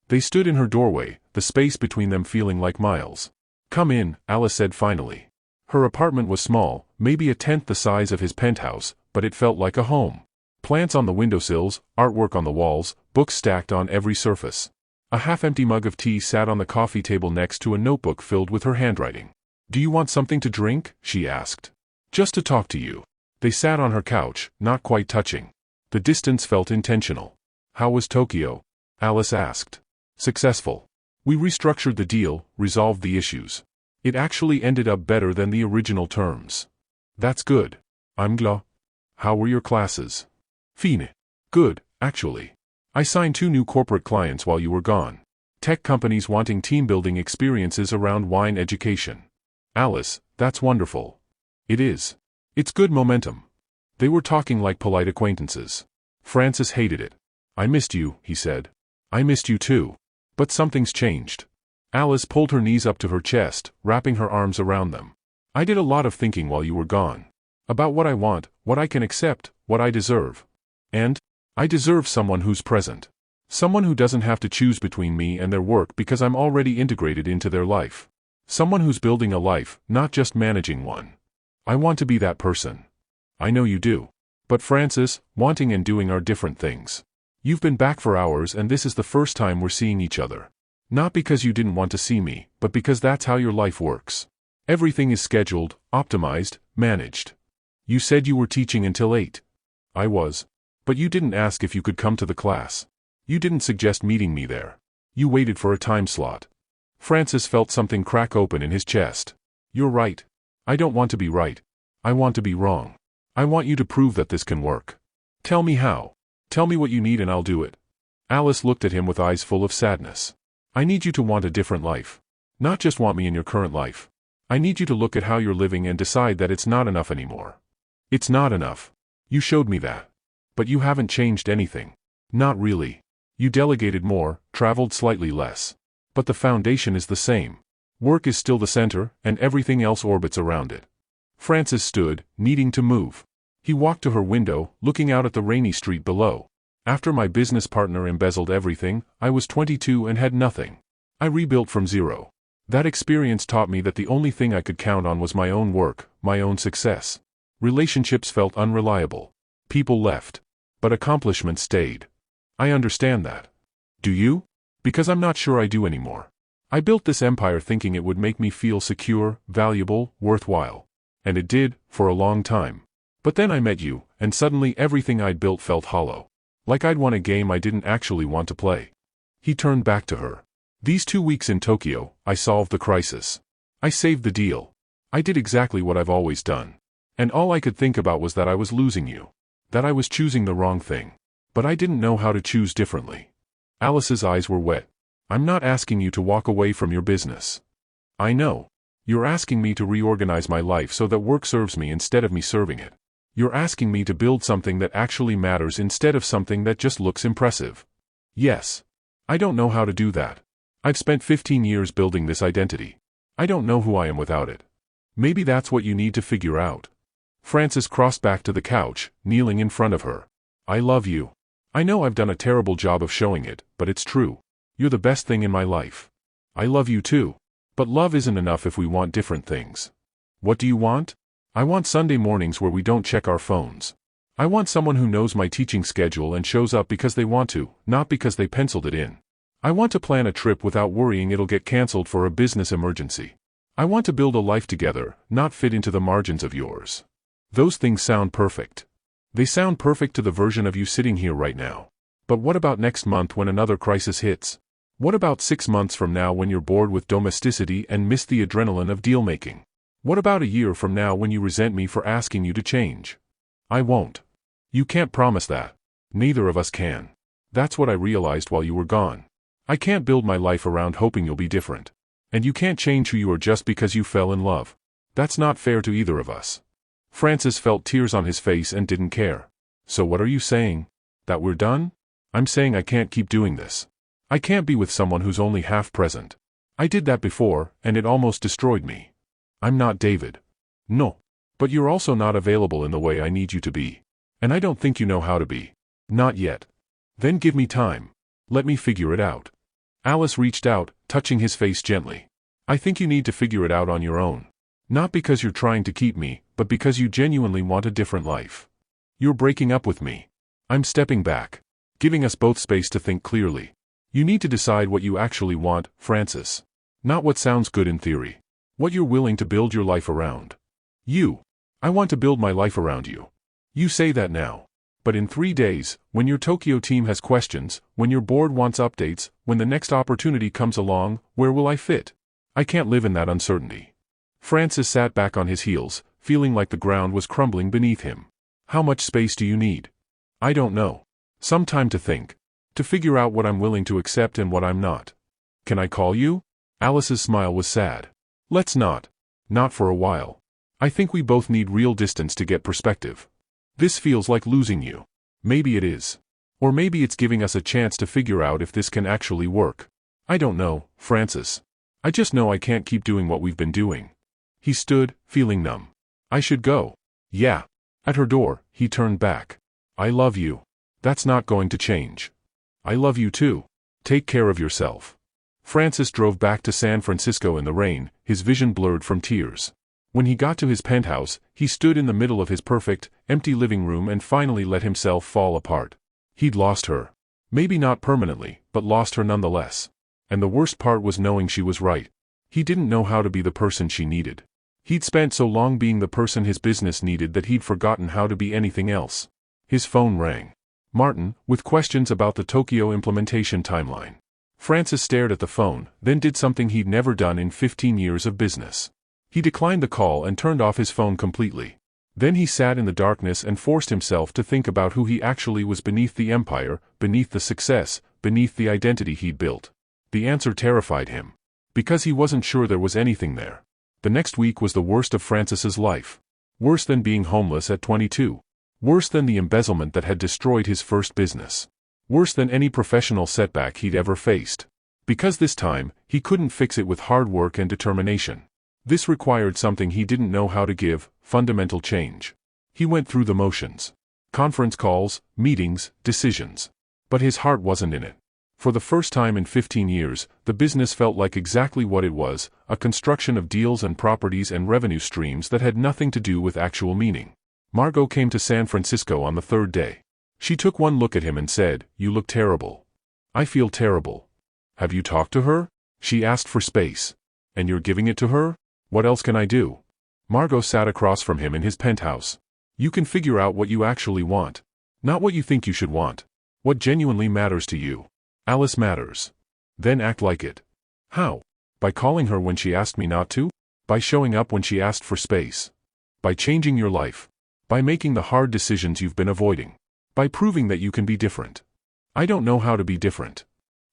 They stood in her doorway, the space between them feeling like miles. "Come in," Alice said finally. Her apartment was small, maybe a tenth the size of his penthouse, but it felt like a home. Plants on the windowsills, artwork on the walls, books stacked on every surface. A half-empty mug of tea sat on the coffee table next to a notebook filled with her handwriting. "Do you want something to drink?" she asked. "Just to talk to you." They sat on her couch, not quite touching. The distance felt intentional. "How was Tokyo?" Alice asked. "Successful. We restructured the deal, resolved the issues. It actually ended up better than the original terms." "That's good. I'm glad. How were your classes?" "Fine. Good, actually. I signed 2 new corporate clients while you were gone. Tech companies wanting team-building experiences around wine education." "Alice, that's wonderful." "It is. It's good momentum." They were talking like polite acquaintances. Francis hated it. "I missed you," he said. "I missed you too. But something's changed." Alice pulled her knees up to her chest, wrapping her arms around them. "I did a lot of thinking while you were gone. About what I want, what I can accept, what I deserve. And I deserve someone who's present. Someone who doesn't have to choose between me and their work because I'm already integrated into their life. Someone who's building a life, not just managing one. I want to be that person." "I know you do. But Francis, wanting and doing are different things. You've been back for hours and this is the first time we're seeing each other. Not because you didn't want to see me, but because that's how your life works. Everything is scheduled, optimized, managed. You said you were teaching until 8. I was. But you didn't ask if you could come to the class. You didn't suggest meeting me there. You waited for a time slot." Francis felt something crack open in his chest. "You're right. I don't want to be right. I want to be wrong. I want you to prove that this can work. Tell me how. Tell me what you need and I'll do it." Alice looked at him with eyes full of sadness. "I need you to want a different life. Not just want me in your current life. I need you to look at how you're living and decide that it's not enough anymore. It's not enough. You showed me that. But you haven't changed anything. Not really. You delegated more, traveled slightly less. But the foundation is the same. Work is still the center, and everything else orbits around it." Francis stood, needing to move. He walked to her window, looking out at the rainy street below. "After my business partner embezzled everything, I was 22 and had nothing. I rebuilt from zero. That experience taught me that the only thing I could count on was my own work, my own success. Relationships felt unreliable. People left. But accomplishments stayed. I understand that. Do you? Because I'm not sure I do anymore. I built this empire thinking it would make me feel secure, valuable, worthwhile. And it did, for a long time. But then I met you, and suddenly everything I'd built felt hollow. Like I'd won a game I didn't actually want to play." He turned back to her. "These 2 weeks in Tokyo, I solved the crisis. I saved the deal. I did exactly what I've always done. And all I could think about was that I was losing you. That I was choosing the wrong thing. But I didn't know how to choose differently." Alice's eyes were wet. "I'm not asking you to walk away from your business. I know. You're asking me to reorganize my life so that work serves me instead of me serving it. You're asking me to build something that actually matters instead of something that just looks impressive. Yes. I don't know how to do that. I've spent 15 years building this identity. I don't know who I am without it. Maybe that's what you need to figure out." Francis crossed back to the couch, kneeling in front of her. "I love you. I know I've done a terrible job of showing it, but it's true. You're the best thing in my life. I love you too. But love isn't enough if we want different things. What do you want? I want Sunday mornings where we don't check our phones. I want someone who knows my teaching schedule and shows up because they want to, not because they penciled it in. I want to plan a trip without worrying it'll get canceled for a business emergency. I want to build a life together, not fit into the margins of yours. Those things sound perfect. They sound perfect to the version of you sitting here right now. But what about next month when another crisis hits? What about 6 months from now when you're bored with domesticity and miss the adrenaline of deal-making? What about a year from now when you resent me for asking you to change? I won't. You can't promise that. Neither of us can. That's what I realized while you were gone. I can't build my life around hoping you'll be different. And you can't change who you are just because you fell in love. That's not fair to either of us." Francis felt tears on his face and didn't care. "So what are you saying? That we're done?" "I'm saying I can't keep doing this. I can't be with someone who's only half present. I did that before, and it almost destroyed me. I'm not David. No. But you're also not available in the way I need you to be. And I don't think you know how to be. Not yet. Then give me time. Let me figure it out. Alice reached out, touching his face gently. I think you need to figure it out on your own. Not because you're trying to keep me, but because you genuinely want a different life. You're breaking up with me. I'm stepping back. Giving us both space to think clearly. You need to decide what you actually want, Francis. Not what sounds good in theory. What you're willing to build your life around. You. I want to build my life around you. You say that now. But in 3 days, when your Tokyo team has questions, when your board wants updates, when the next opportunity comes along, where will I fit? I can't live in that uncertainty. Francis sat back on his heels, feeling like the ground was crumbling beneath him. How much space do you need? I don't know. Some time to think. To figure out what I'm willing to accept and what I'm not. Can I call you? Alice's smile was sad. Let's not. Not for a while. I think we both need real distance to get perspective. This feels like losing you. Maybe it is. Or maybe it's giving us a chance to figure out if this can actually work. I don't know, Francis. I just know I can't keep doing what we've been doing. He stood, feeling numb. I should go. Yeah. At her door, he turned back. I love you. That's not going to change. I love you too. Take care of yourself. Francis drove back to San Francisco in the rain, his vision blurred from tears. When he got to his penthouse, he stood in the middle of his perfect, empty living room and finally let himself fall apart. He'd lost her. Maybe not permanently, but lost her nonetheless. And the worst part was knowing she was right. He didn't know how to be the person she needed. He'd spent so long being the person his business needed that he'd forgotten how to be anything else. His phone rang. Martin, with questions about the Tokyo implementation timeline. Francis stared at the phone, then did something he'd never done in 15 years of business. He declined the call and turned off his phone completely. Then he sat in the darkness and forced himself to think about who he actually was beneath the empire, beneath the success, beneath the identity he'd built. The answer terrified him. Because he wasn't sure there was anything there. The next week was the worst of Francis's life. Worse than being homeless at 22. Worse than the embezzlement that had destroyed his first business. Worse than any professional setback he'd ever faced. Because this time, he couldn't fix it with hard work and determination. This required something he didn't know how to give, fundamental change. He went through the motions. Conference calls, meetings, decisions. But his heart wasn't in it. For the first time in 15 years, the business felt like exactly what it was, a construction of deals and properties and revenue streams that had nothing to do with actual meaning. Margot came to San Francisco on the 3rd day. She took one look at him and said, "You look terrible." "I feel terrible." "Have you talked to her?" She asked for space. "And you're giving it to her? What else can I do?" Margot sat across from him in his penthouse. "You can figure out what you actually want. Not what you think you should want. What genuinely matters to you. Alice matters. Then act like it." "How?" "By calling her when she asked me not to? By showing up when she asked for space. By changing your life. By making the hard decisions you've been avoiding. By proving that you can be different." "I don't know how to be different."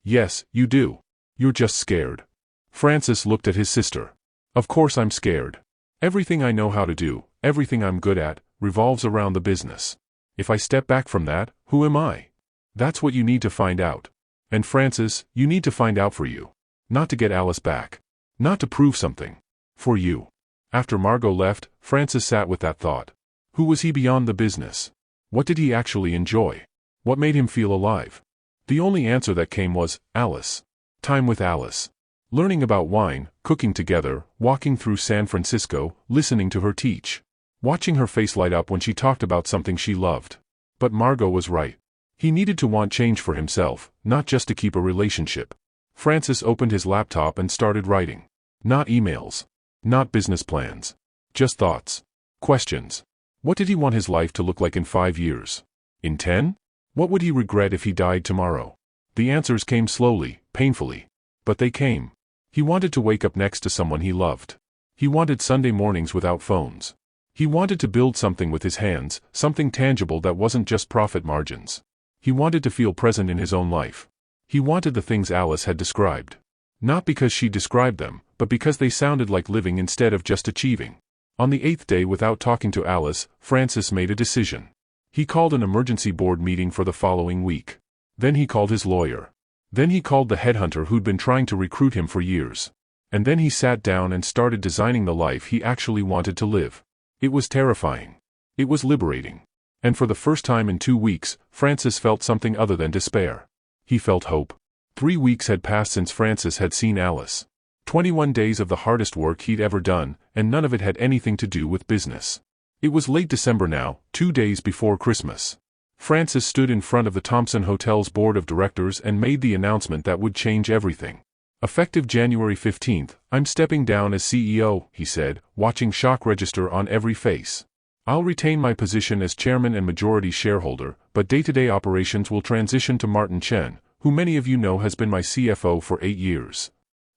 "Yes, you do. You're just scared." Francis looked at his sister. "Of course I'm scared. Everything I know how to do, everything I'm good at, revolves around the business. If I step back from that, who am I? That's what you need to find out. And Francis, you need to find out for you. Not to get Alice back. Not to prove something. For you." After Margot left, Francis sat with that thought. Who was he beyond the business? What did he actually enjoy? What made him feel alive? The only answer that came was, Alice. Time with Alice. Learning about wine, cooking together, walking through San Francisco, listening to her teach. Watching her face light up when she talked about something she loved. But Margot was right. He needed to want change for himself, not just to keep a relationship. Francis opened his laptop and started writing. Not emails. Not business plans. Just thoughts. Questions. What did he want his life to look like in 5 years? In 10? What would he regret if he died tomorrow? The answers came slowly, painfully. But they came. He wanted to wake up next to someone he loved. He wanted Sunday mornings without phones. He wanted to build something with his hands, something tangible that wasn't just profit margins. He wanted to feel present in his own life. He wanted the things Alice had described. Not because she described them, but because they sounded like living instead of just achieving. On the 8th day, without talking to Alice, Francis made a decision. He called an emergency board meeting for the following week. Then he called his lawyer. Then he called the headhunter who'd been trying to recruit him for years. And then he sat down and started designing the life he actually wanted to live. It was terrifying. It was liberating. And for the first time in 2 weeks, Francis felt something other than despair. He felt hope. 3 weeks had passed since Francis had seen Alice. 21 days of the hardest work he'd ever done, and none of it had anything to do with business. It was late December now, 2 days before Christmas. Francis stood in front of the Thompson Hotel's board of directors and made the announcement that would change everything. Effective January 15th, I'm stepping down as CEO, he said, watching shock register on every face. I'll retain my position as chairman and majority shareholder, but day-to-day operations will transition to Martin Chen, who many of you know has been my CFO for 8 years.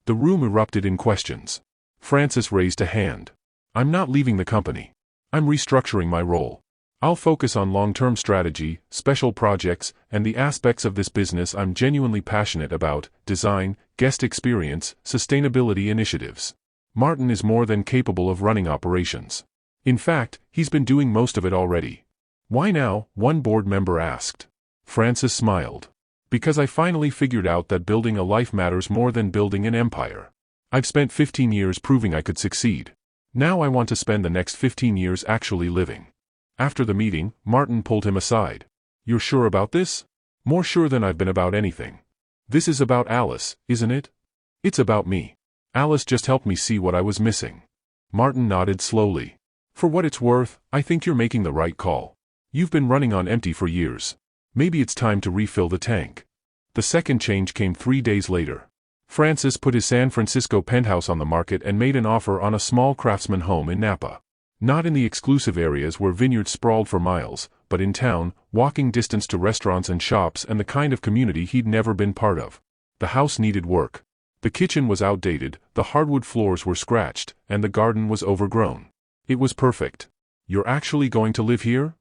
The room erupted in questions. Francis raised a hand. I'm not leaving the company. I'm restructuring my role. I'll focus on long-term strategy, special projects, and the aspects of this business I'm genuinely passionate about: design, guest experience, sustainability initiatives. Martin is more than capable of running operations. In fact, he's been doing most of it already. Why now? One board member asked. Francis smiled. Because I finally figured out that building a life matters more than building an empire. I've spent 15 years proving I could succeed. Now I want to spend the next 15 years actually living. After the meeting, Martin pulled him aside. You're sure about this? More sure than I've been about anything. This is about Alice, isn't it? It's about me. Alice just helped me see what I was missing. Martin nodded slowly. For what it's worth, I think you're making the right call. You've been running on empty for years. Maybe it's time to refill the tank. The second change came 3 days later. Francis put his San Francisco penthouse on the market and made an offer on a small craftsman home in Napa. Not in the exclusive areas where vineyards sprawled for miles, but in town, walking distance to restaurants and shops and the kind of community he'd never been part of. The house needed work. The kitchen was outdated, the hardwood floors were scratched, and the garden was overgrown. It was perfect. You're actually going to live here?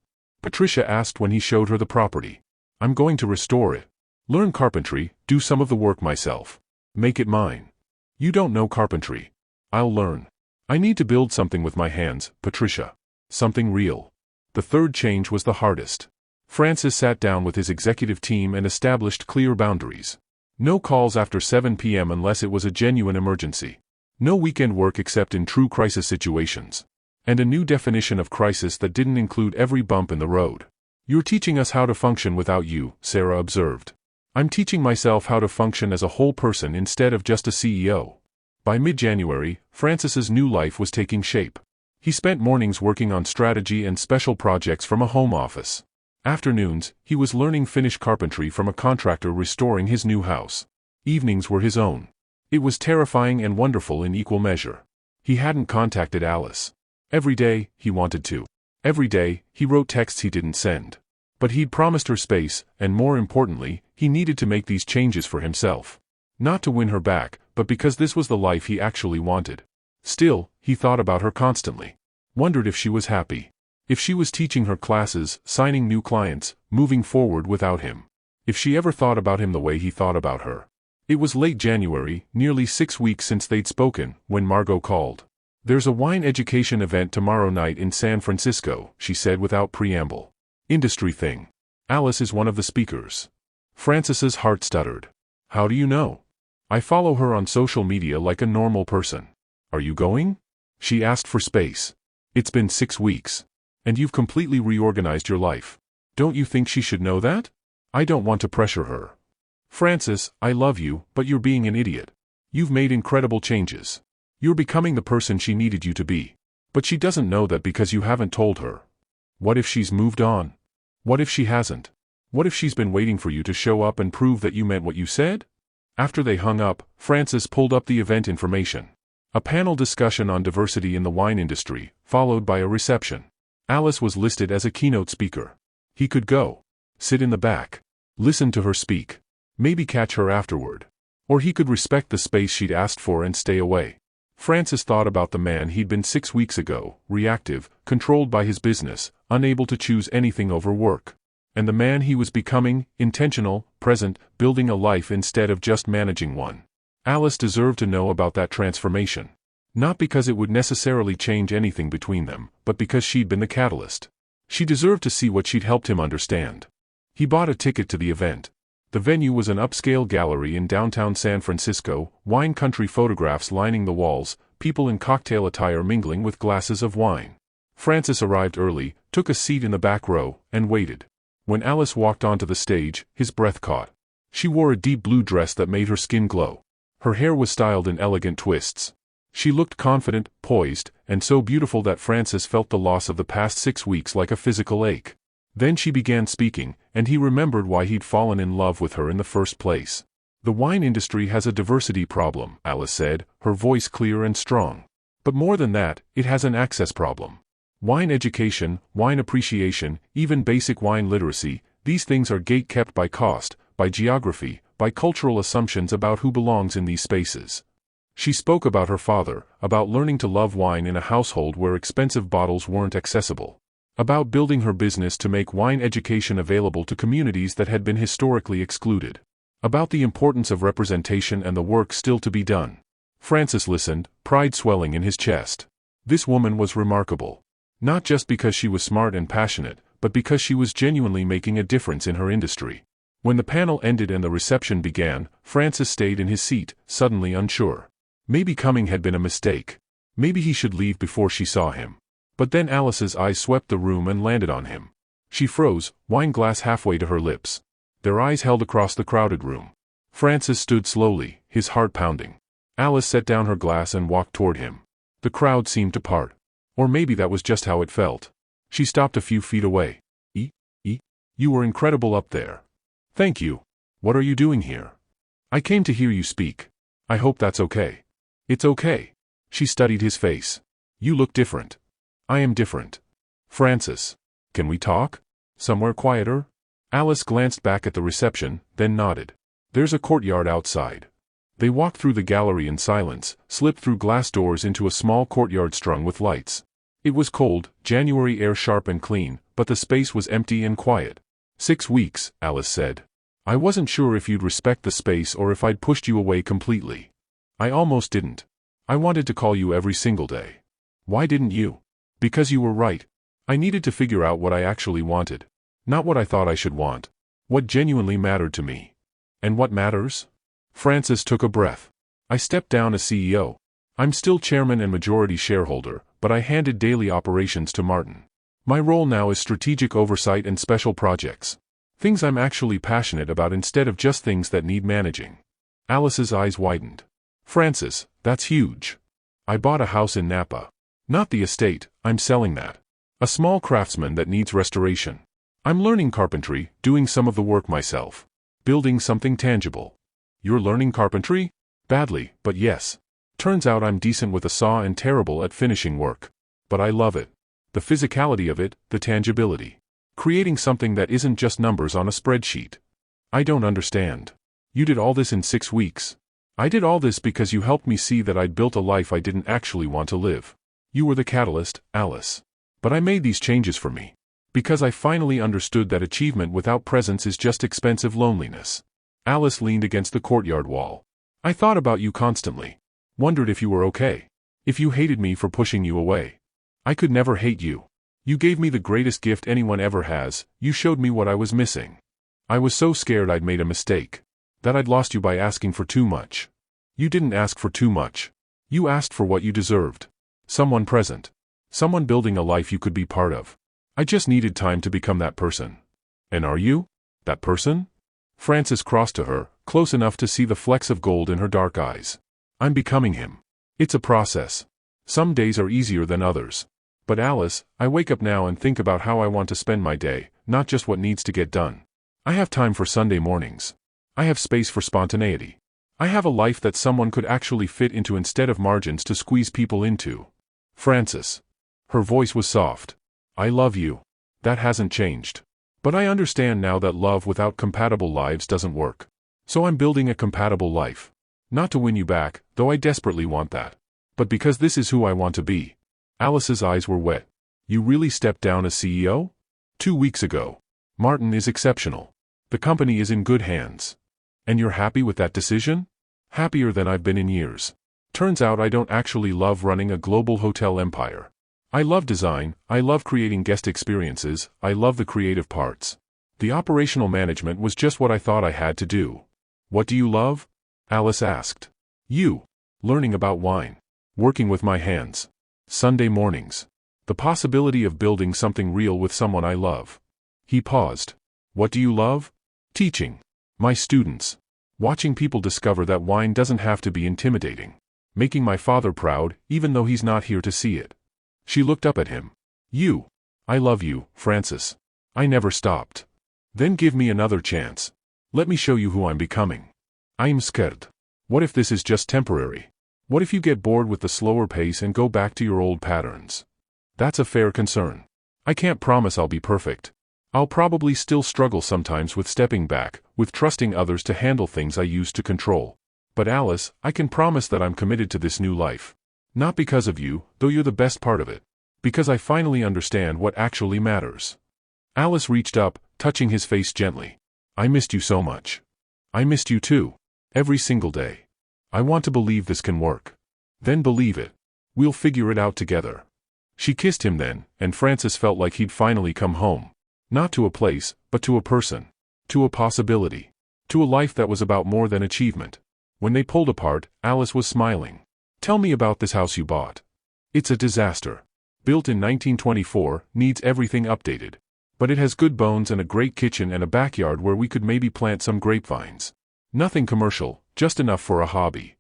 Patricia asked when he showed her the property. I'm going to restore it. Learn carpentry, do some of the work myself. Make it mine. You don't know carpentry. I'll learn. I need to build something with my hands, Patricia. Something real. The third change was the hardest. Francis sat down with his executive team and established clear boundaries. No calls after 7 p.m. unless it was a genuine emergency. No weekend work except in true crisis situations. And a new definition of crisis that didn't include every bump in the road. You're teaching us how to function without you, Sarah observed. I'm teaching myself how to function as a whole person instead of just a CEO. By mid-January, Francis's new life was taking shape. He spent mornings working on strategy and special projects from a home office. Afternoons, he was learning Finnish carpentry from a contractor restoring his new house. Evenings were his own. It was terrifying and wonderful in equal measure. He hadn't contacted Alice. Every day, he wanted to. Every day, he wrote texts he didn't send. But he'd promised her space, and more importantly, he needed to make these changes for himself. Not to win her back, but because this was the life he actually wanted. Still, he thought about her constantly. Wondered if she was happy. If she was teaching her classes, signing new clients, moving forward without him. If she ever thought about him the way he thought about her. It was late January, nearly 6 weeks since they'd spoken, when Margot called. There's a wine education event tomorrow night in San Francisco, she said without preamble. Industry thing. Alice is one of the speakers. Francis's heart stuttered. How do you know? I follow her on social media like a normal person. Are you going? She asked for space. It's been 6 weeks. And you've completely reorganized your life. Don't you think she should know that? I don't want to pressure her. Francis, I love you, but you're being an idiot. You've made incredible changes. You're becoming the person she needed you to be. But she doesn't know that because you haven't told her. What if she's moved on? What if she hasn't? What if she's been waiting for you to show up and prove that you meant what you said? After they hung up, Francis pulled up the event information. A panel discussion on diversity in the wine industry, followed by a reception. Alice was listed as a keynote speaker. He could go. Sit in the back. Listen to her speak. Maybe catch her afterward. Or he could respect the space she'd asked for and stay away. Francis thought about the man he'd been 6 weeks ago, reactive, controlled by his business, unable to choose anything over work. And the man he was becoming, intentional, present, building a life instead of just managing one. Alice deserved to know about that transformation. Not because it would necessarily change anything between them, but because she'd been the catalyst. She deserved to see what she'd helped him understand. He bought a ticket to the event. The venue was an upscale gallery in downtown San Francisco, wine country photographs lining the walls, people in cocktail attire mingling with glasses of wine. Francis arrived early, took a seat in the back row, and waited. When Alice walked onto the stage, his breath caught. She wore a deep blue dress that made her skin glow. Her hair was styled in elegant twists. She looked confident, poised, and so beautiful that Francis felt the loss of the past 6 weeks like a physical ache. Then she began speaking, and he remembered why he'd fallen in love with her in the first place. The wine industry has a diversity problem, Alice said, her voice clear and strong. But more than that, it has an access problem. Wine education, wine appreciation, even basic wine literacy, these things are gate-kept by cost, by geography, by cultural assumptions about who belongs in these spaces. She spoke about her father, about learning to love wine in a household where expensive bottles weren't accessible. About building her business to make wine education available to communities that had been historically excluded. About the importance of representation and the work still to be done. Francis listened, pride swelling in his chest. This woman was remarkable. Not just because she was smart and passionate, but because she was genuinely making a difference in her industry. When the panel ended and the reception began, Francis stayed in his seat, suddenly unsure. Maybe coming had been a mistake. Maybe he should leave before she saw him. But then Alice's eyes swept the room and landed on him. She froze, wine glass halfway to her lips. Their eyes held across the crowded room. Francis stood slowly, his heart pounding. Alice set down her glass and walked toward him. The crowd seemed to part. Or maybe that was just how it felt. She stopped a few feet away. You were incredible up there. Thank you. What are you doing here? I came to hear you speak. I hope that's okay. It's okay. She studied his face. You look different. I am different. Francis. Can we talk? Somewhere quieter? Alice glanced back at the reception, then nodded. There's a courtyard outside. They walked through the gallery in silence, slipped through glass doors into a small courtyard strung with lights. It was cold, January air sharp and clean, but the space was empty and quiet. 6 weeks, Alice said. I wasn't sure if you'd respect the space or if I'd pushed you away completely. I almost didn't. I wanted to call you every single day. Why didn't you? Because you were right. I needed to figure out what I actually wanted. Not what I thought I should want. What genuinely mattered to me. And what matters? Francis took a breath. I stepped down as CEO. I'm still chairman and majority shareholder, but I handed daily operations to Martin. My role now is strategic oversight and special projects. Things I'm actually passionate about instead of just things that need managing. Alice's eyes widened. Francis, that's huge. I bought a house in Napa. Not the estate, I'm selling that. A small craftsman that needs restoration. I'm learning carpentry, doing some of the work myself. Building something tangible. You're learning carpentry? Badly, but yes. Turns out I'm decent with a saw and terrible at finishing work. But I love it. The physicality of it, the tangibility. Creating something that isn't just numbers on a spreadsheet. I don't understand. You did all this in 6 weeks. I did all this because you helped me see that I'd built a life I didn't actually want to live. You were the catalyst, Alice. But I made these changes for me. Because I finally understood that achievement without presence is just expensive loneliness. Alice leaned against the courtyard wall. I thought about you constantly. Wondered if you were okay. If you hated me for pushing you away. I could never hate you. You gave me the greatest gift anyone ever has, you showed me what I was missing. I was so scared I'd made a mistake. That I'd lost you by asking for too much. You didn't ask for too much. You asked for what you deserved. Someone present. Someone building a life you could be part of. I just needed time to become that person. And are you? That person? Francis crossed to her, close enough to see the flecks of gold in her dark eyes. I'm becoming him. It's a process. Some days are easier than others. But Alice, I wake up now and think about how I want to spend my day, not just what needs to get done. I have time for Sunday mornings. I have space for spontaneity. I have a life that someone could actually fit into instead of margins to squeeze people into. Francis. Her voice was soft. I love you. That hasn't changed. But I understand now that love without compatible lives doesn't work. So I'm building a compatible life. Not to win you back, though I desperately want that. But because this is who I want to be. Alice's eyes were wet. You really stepped down as CEO? 2 weeks ago. Martin is exceptional. The company is in good hands. And you're happy with that decision? Happier than I've been in years. Turns out I don't actually love running a global hotel empire. I love design, I love creating guest experiences, I love the creative parts. The operational management was just what I thought I had to do. What do you love? Alice asked. You. Learning about wine. Working with my hands. Sunday mornings. The possibility of building something real with someone I love. He paused. What do you love? Teaching. My students. Watching people discover that wine doesn't have to be intimidating. Making my father proud, even though he's not here to see it. She looked up at him. You. I love you, Francis. I never stopped. Then give me another chance. Let me show you who I'm becoming. I'm scared. What if this is just temporary? What if you get bored with the slower pace and go back to your old patterns? That's a fair concern. I can't promise I'll be perfect. I'll probably still struggle sometimes with stepping back, with trusting others to handle things I used to control. But Alice, I can promise that I'm committed to this new life. Not because of you, though you're the best part of it. Because I finally understand what actually matters. Alice reached up, touching his face gently. I missed you so much. I missed you too. Every single day. I want to believe this can work. Then believe it. We'll figure it out together. She kissed him then, and Francis felt like he'd finally come home. Not to a place, but to a person. To a possibility. To a life that was about more than achievement. When they pulled apart, Alice was smiling. Tell me about this house you bought. It's a disaster. Built in 1924, needs everything updated. But it has good bones and a great kitchen and a backyard where we could maybe plant some grapevines. Nothing commercial, just enough for a hobby.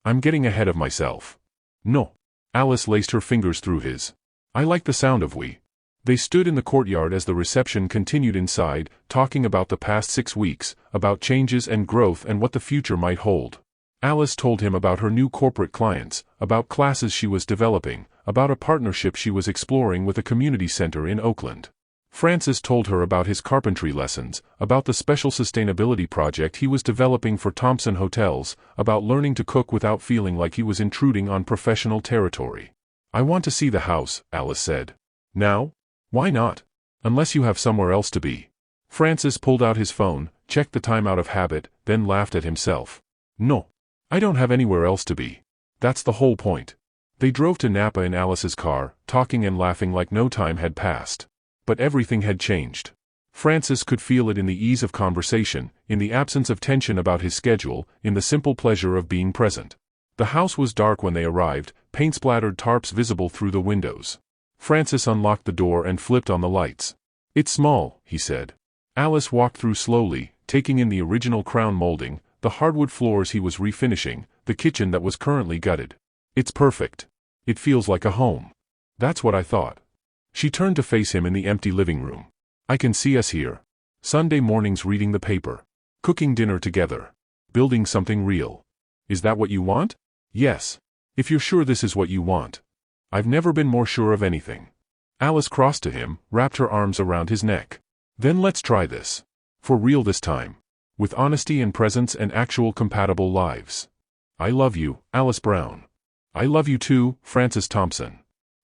I'm getting ahead of myself. No. Alice laced her fingers through his. I like the sound of we. They stood in the courtyard as the reception continued inside, talking about the past 6 weeks, about changes and growth and what the future might hold. Alice told him about her new corporate clients, about classes she was developing, about a partnership she was exploring with a community center in Oakland. Francis told her about his carpentry lessons, about the special sustainability project he was developing for Thompson Hotels, about learning to cook without feeling like he was intruding on professional territory. I want to see the house, Alice said. Now? Why not? Unless you have somewhere else to be. Francis pulled out his phone, checked the time out of habit, then laughed at himself. No. I don't have anywhere else to be. That's the whole point. They drove to Napa in Alice's car, talking and laughing like no time had passed. But everything had changed. Francis could feel it in the ease of conversation, in the absence of tension about his schedule, in the simple pleasure of being present. The house was dark when they arrived, paint-splattered tarps visible through the windows. Francis unlocked the door and flipped on the lights. It's small, he said. Alice walked through slowly, taking in the original crown molding, the hardwood floors he was refinishing, the kitchen that was currently gutted. It's perfect. It feels like a home. That's what I thought. She turned to face him in the empty living room. I can see us here. Sunday mornings reading the paper. Cooking dinner together. Building something real. Is that what you want? Yes. If you're sure this is what you want. I've never been more sure of anything. Alice crossed to him, wrapped her arms around his neck. Then let's try this. For real this time. With honesty and presence and actual compatible lives. I love you, Alice Brown. I love you too, Francis Thompson.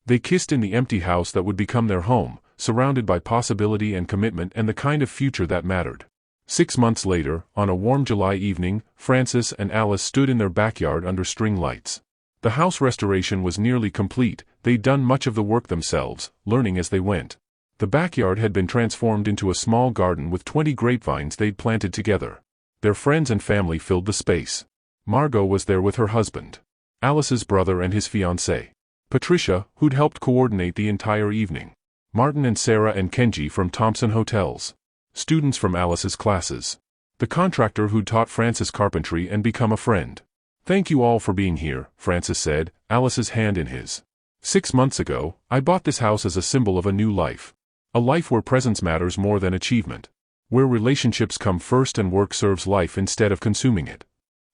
They kissed in the empty house that would become their home, surrounded by possibility and commitment and the kind of future that mattered. 6 months later, on a warm July evening, Francis and Alice stood in their backyard under string lights. The house restoration was nearly complete, they'd done much of the work themselves, learning as they went. The backyard had been transformed into a small garden with 20 grapevines they'd planted together. Their friends and family filled the space. Margot was there with her husband. Alice's brother and his fiancée. Patricia, who'd helped coordinate the entire evening. Martin and Sarah and Kenji from Thompson Hotels. Students from Alice's classes. The contractor who'd taught Francis carpentry and become a friend. Thank you all for being here, Francis said, Alice's hand in his. 6 months ago, I bought this house as a symbol of a new life. A life where presence matters more than achievement. Where relationships come first and work serves life instead of consuming it.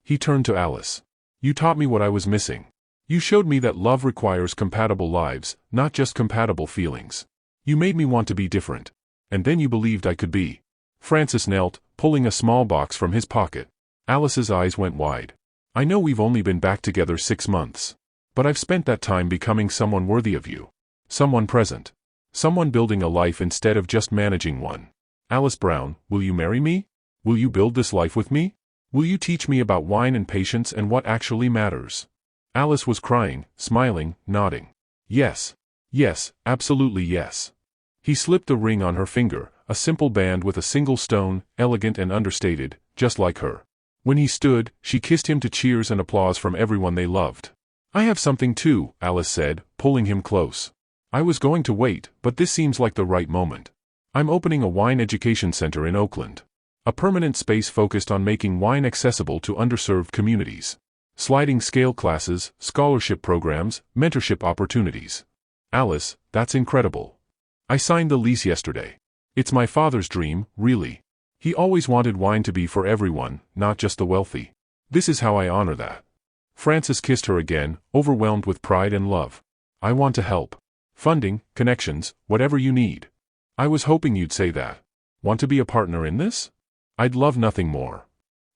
He turned to Alice. You taught me what I was missing. You showed me that love requires compatible lives, not just compatible feelings. You made me want to be different. And then you believed I could be. Francis knelt, pulling a small box from his pocket. Alice's eyes went wide. I know we've only been back together 6 months. But I've spent that time becoming someone worthy of you. Someone present. Someone building a life instead of just managing one. Alice Brown, will you marry me? Will you build this life with me? Will you teach me about wine and patience and what actually matters? Alice was crying, smiling, nodding. Yes. Yes, absolutely yes. He slipped the ring on her finger, a simple band with a single stone, elegant and understated, just like her. When he stood, she kissed him to cheers and applause from everyone they loved. "I have something too," Alice said, pulling him close. "I was going to wait, but this seems like the right moment. I'm opening a wine education center in Oakland. A permanent space focused on making wine accessible to underserved communities. Sliding scale classes, scholarship programs, mentorship opportunities." "Alice, that's incredible. I signed the lease yesterday. It's my father's dream, really. He always wanted wine to be for everyone, not just the wealthy. This is how I honor that." Frances kissed her again, overwhelmed with pride and love. "I want to help. Funding, connections, whatever you need. I was hoping you'd say that. Want to be a partner in this? I'd love nothing more."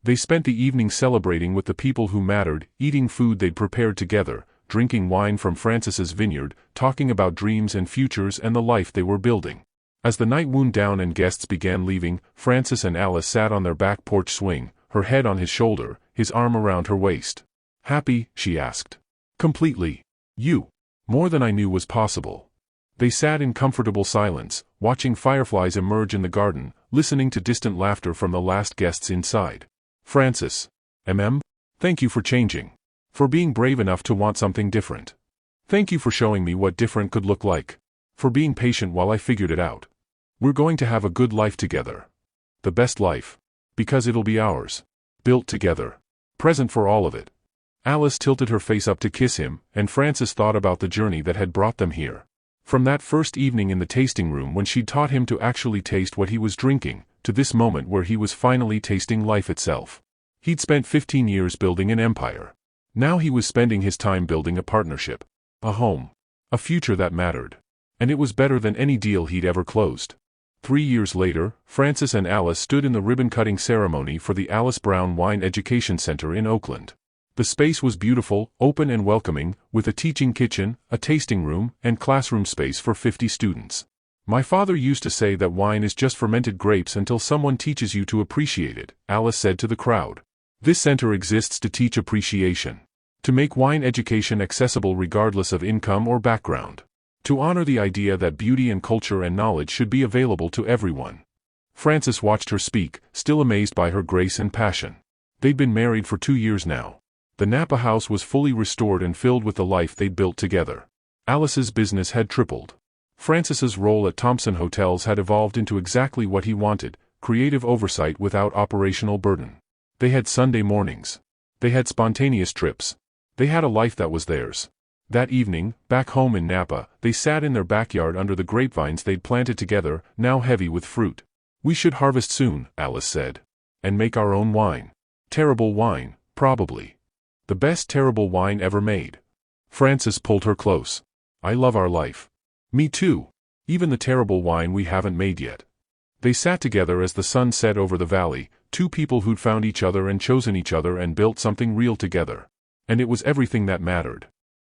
They spent the evening celebrating with the people who mattered, eating food they'd prepared together, drinking wine from Frances's vineyard, talking about dreams and futures and the life they were building. As the night wound down and guests began leaving, Frances and Alice sat on their back porch swing, her head on his shoulder, his arm around her waist. "Happy?" she asked. "Completely. You. More than I knew was possible." They sat in comfortable silence, watching fireflies emerge in the garden, listening to distant laughter from the last guests inside. "Frances. Thank you for changing. For being brave enough to want something different. Thank you for showing me what different could look like. For being patient while I figured it out. We're going to have a good life together. The best life. Because it'll be ours. Built together. Present for all of it." Alice tilted her face up to kiss him, and Frances thought about the journey that had brought them here. From that first evening in the tasting room when she'd taught him to actually taste what he was drinking, to this moment where he was finally tasting life itself. He'd spent 15 years building an empire. Now he was spending his time building a partnership. A home. A future that mattered. And it was better than any deal he'd ever closed. 3 years later, Frances and Alice stood in the ribbon-cutting ceremony for the Alice Brown Wine Education Center in Oakland. The space was beautiful, open and welcoming, with a teaching kitchen, a tasting room, and classroom space for 50 students. "My father used to say that wine is just fermented grapes until someone teaches you to appreciate it," Alice said to the crowd. "This center exists to teach appreciation. To make wine education accessible regardless of income or background. To honor the idea that beauty and culture and knowledge should be available to everyone." Frances watched her speak, still amazed by her grace and passion. They'd been married for 2 years now. The Napa house was fully restored and filled with the life they'd built together. Alice's business had tripled. Frances's role at Thompson Hotels had evolved into exactly what he wanted, creative oversight without operational burden. They had Sunday mornings. They had spontaneous trips. They had a life that was theirs. That evening, back home in Napa, they sat in their backyard under the grapevines they'd planted together, now heavy with fruit. "We should harvest soon," Alice said. "And make our own wine. Terrible wine, probably. The best terrible wine ever made." Frances pulled her close. "I love our life. Me too. Even the terrible wine we haven't made yet." They sat together as the sun set over the valley, two people who'd found each other and chosen each other and built something real together. And it was everything that mattered.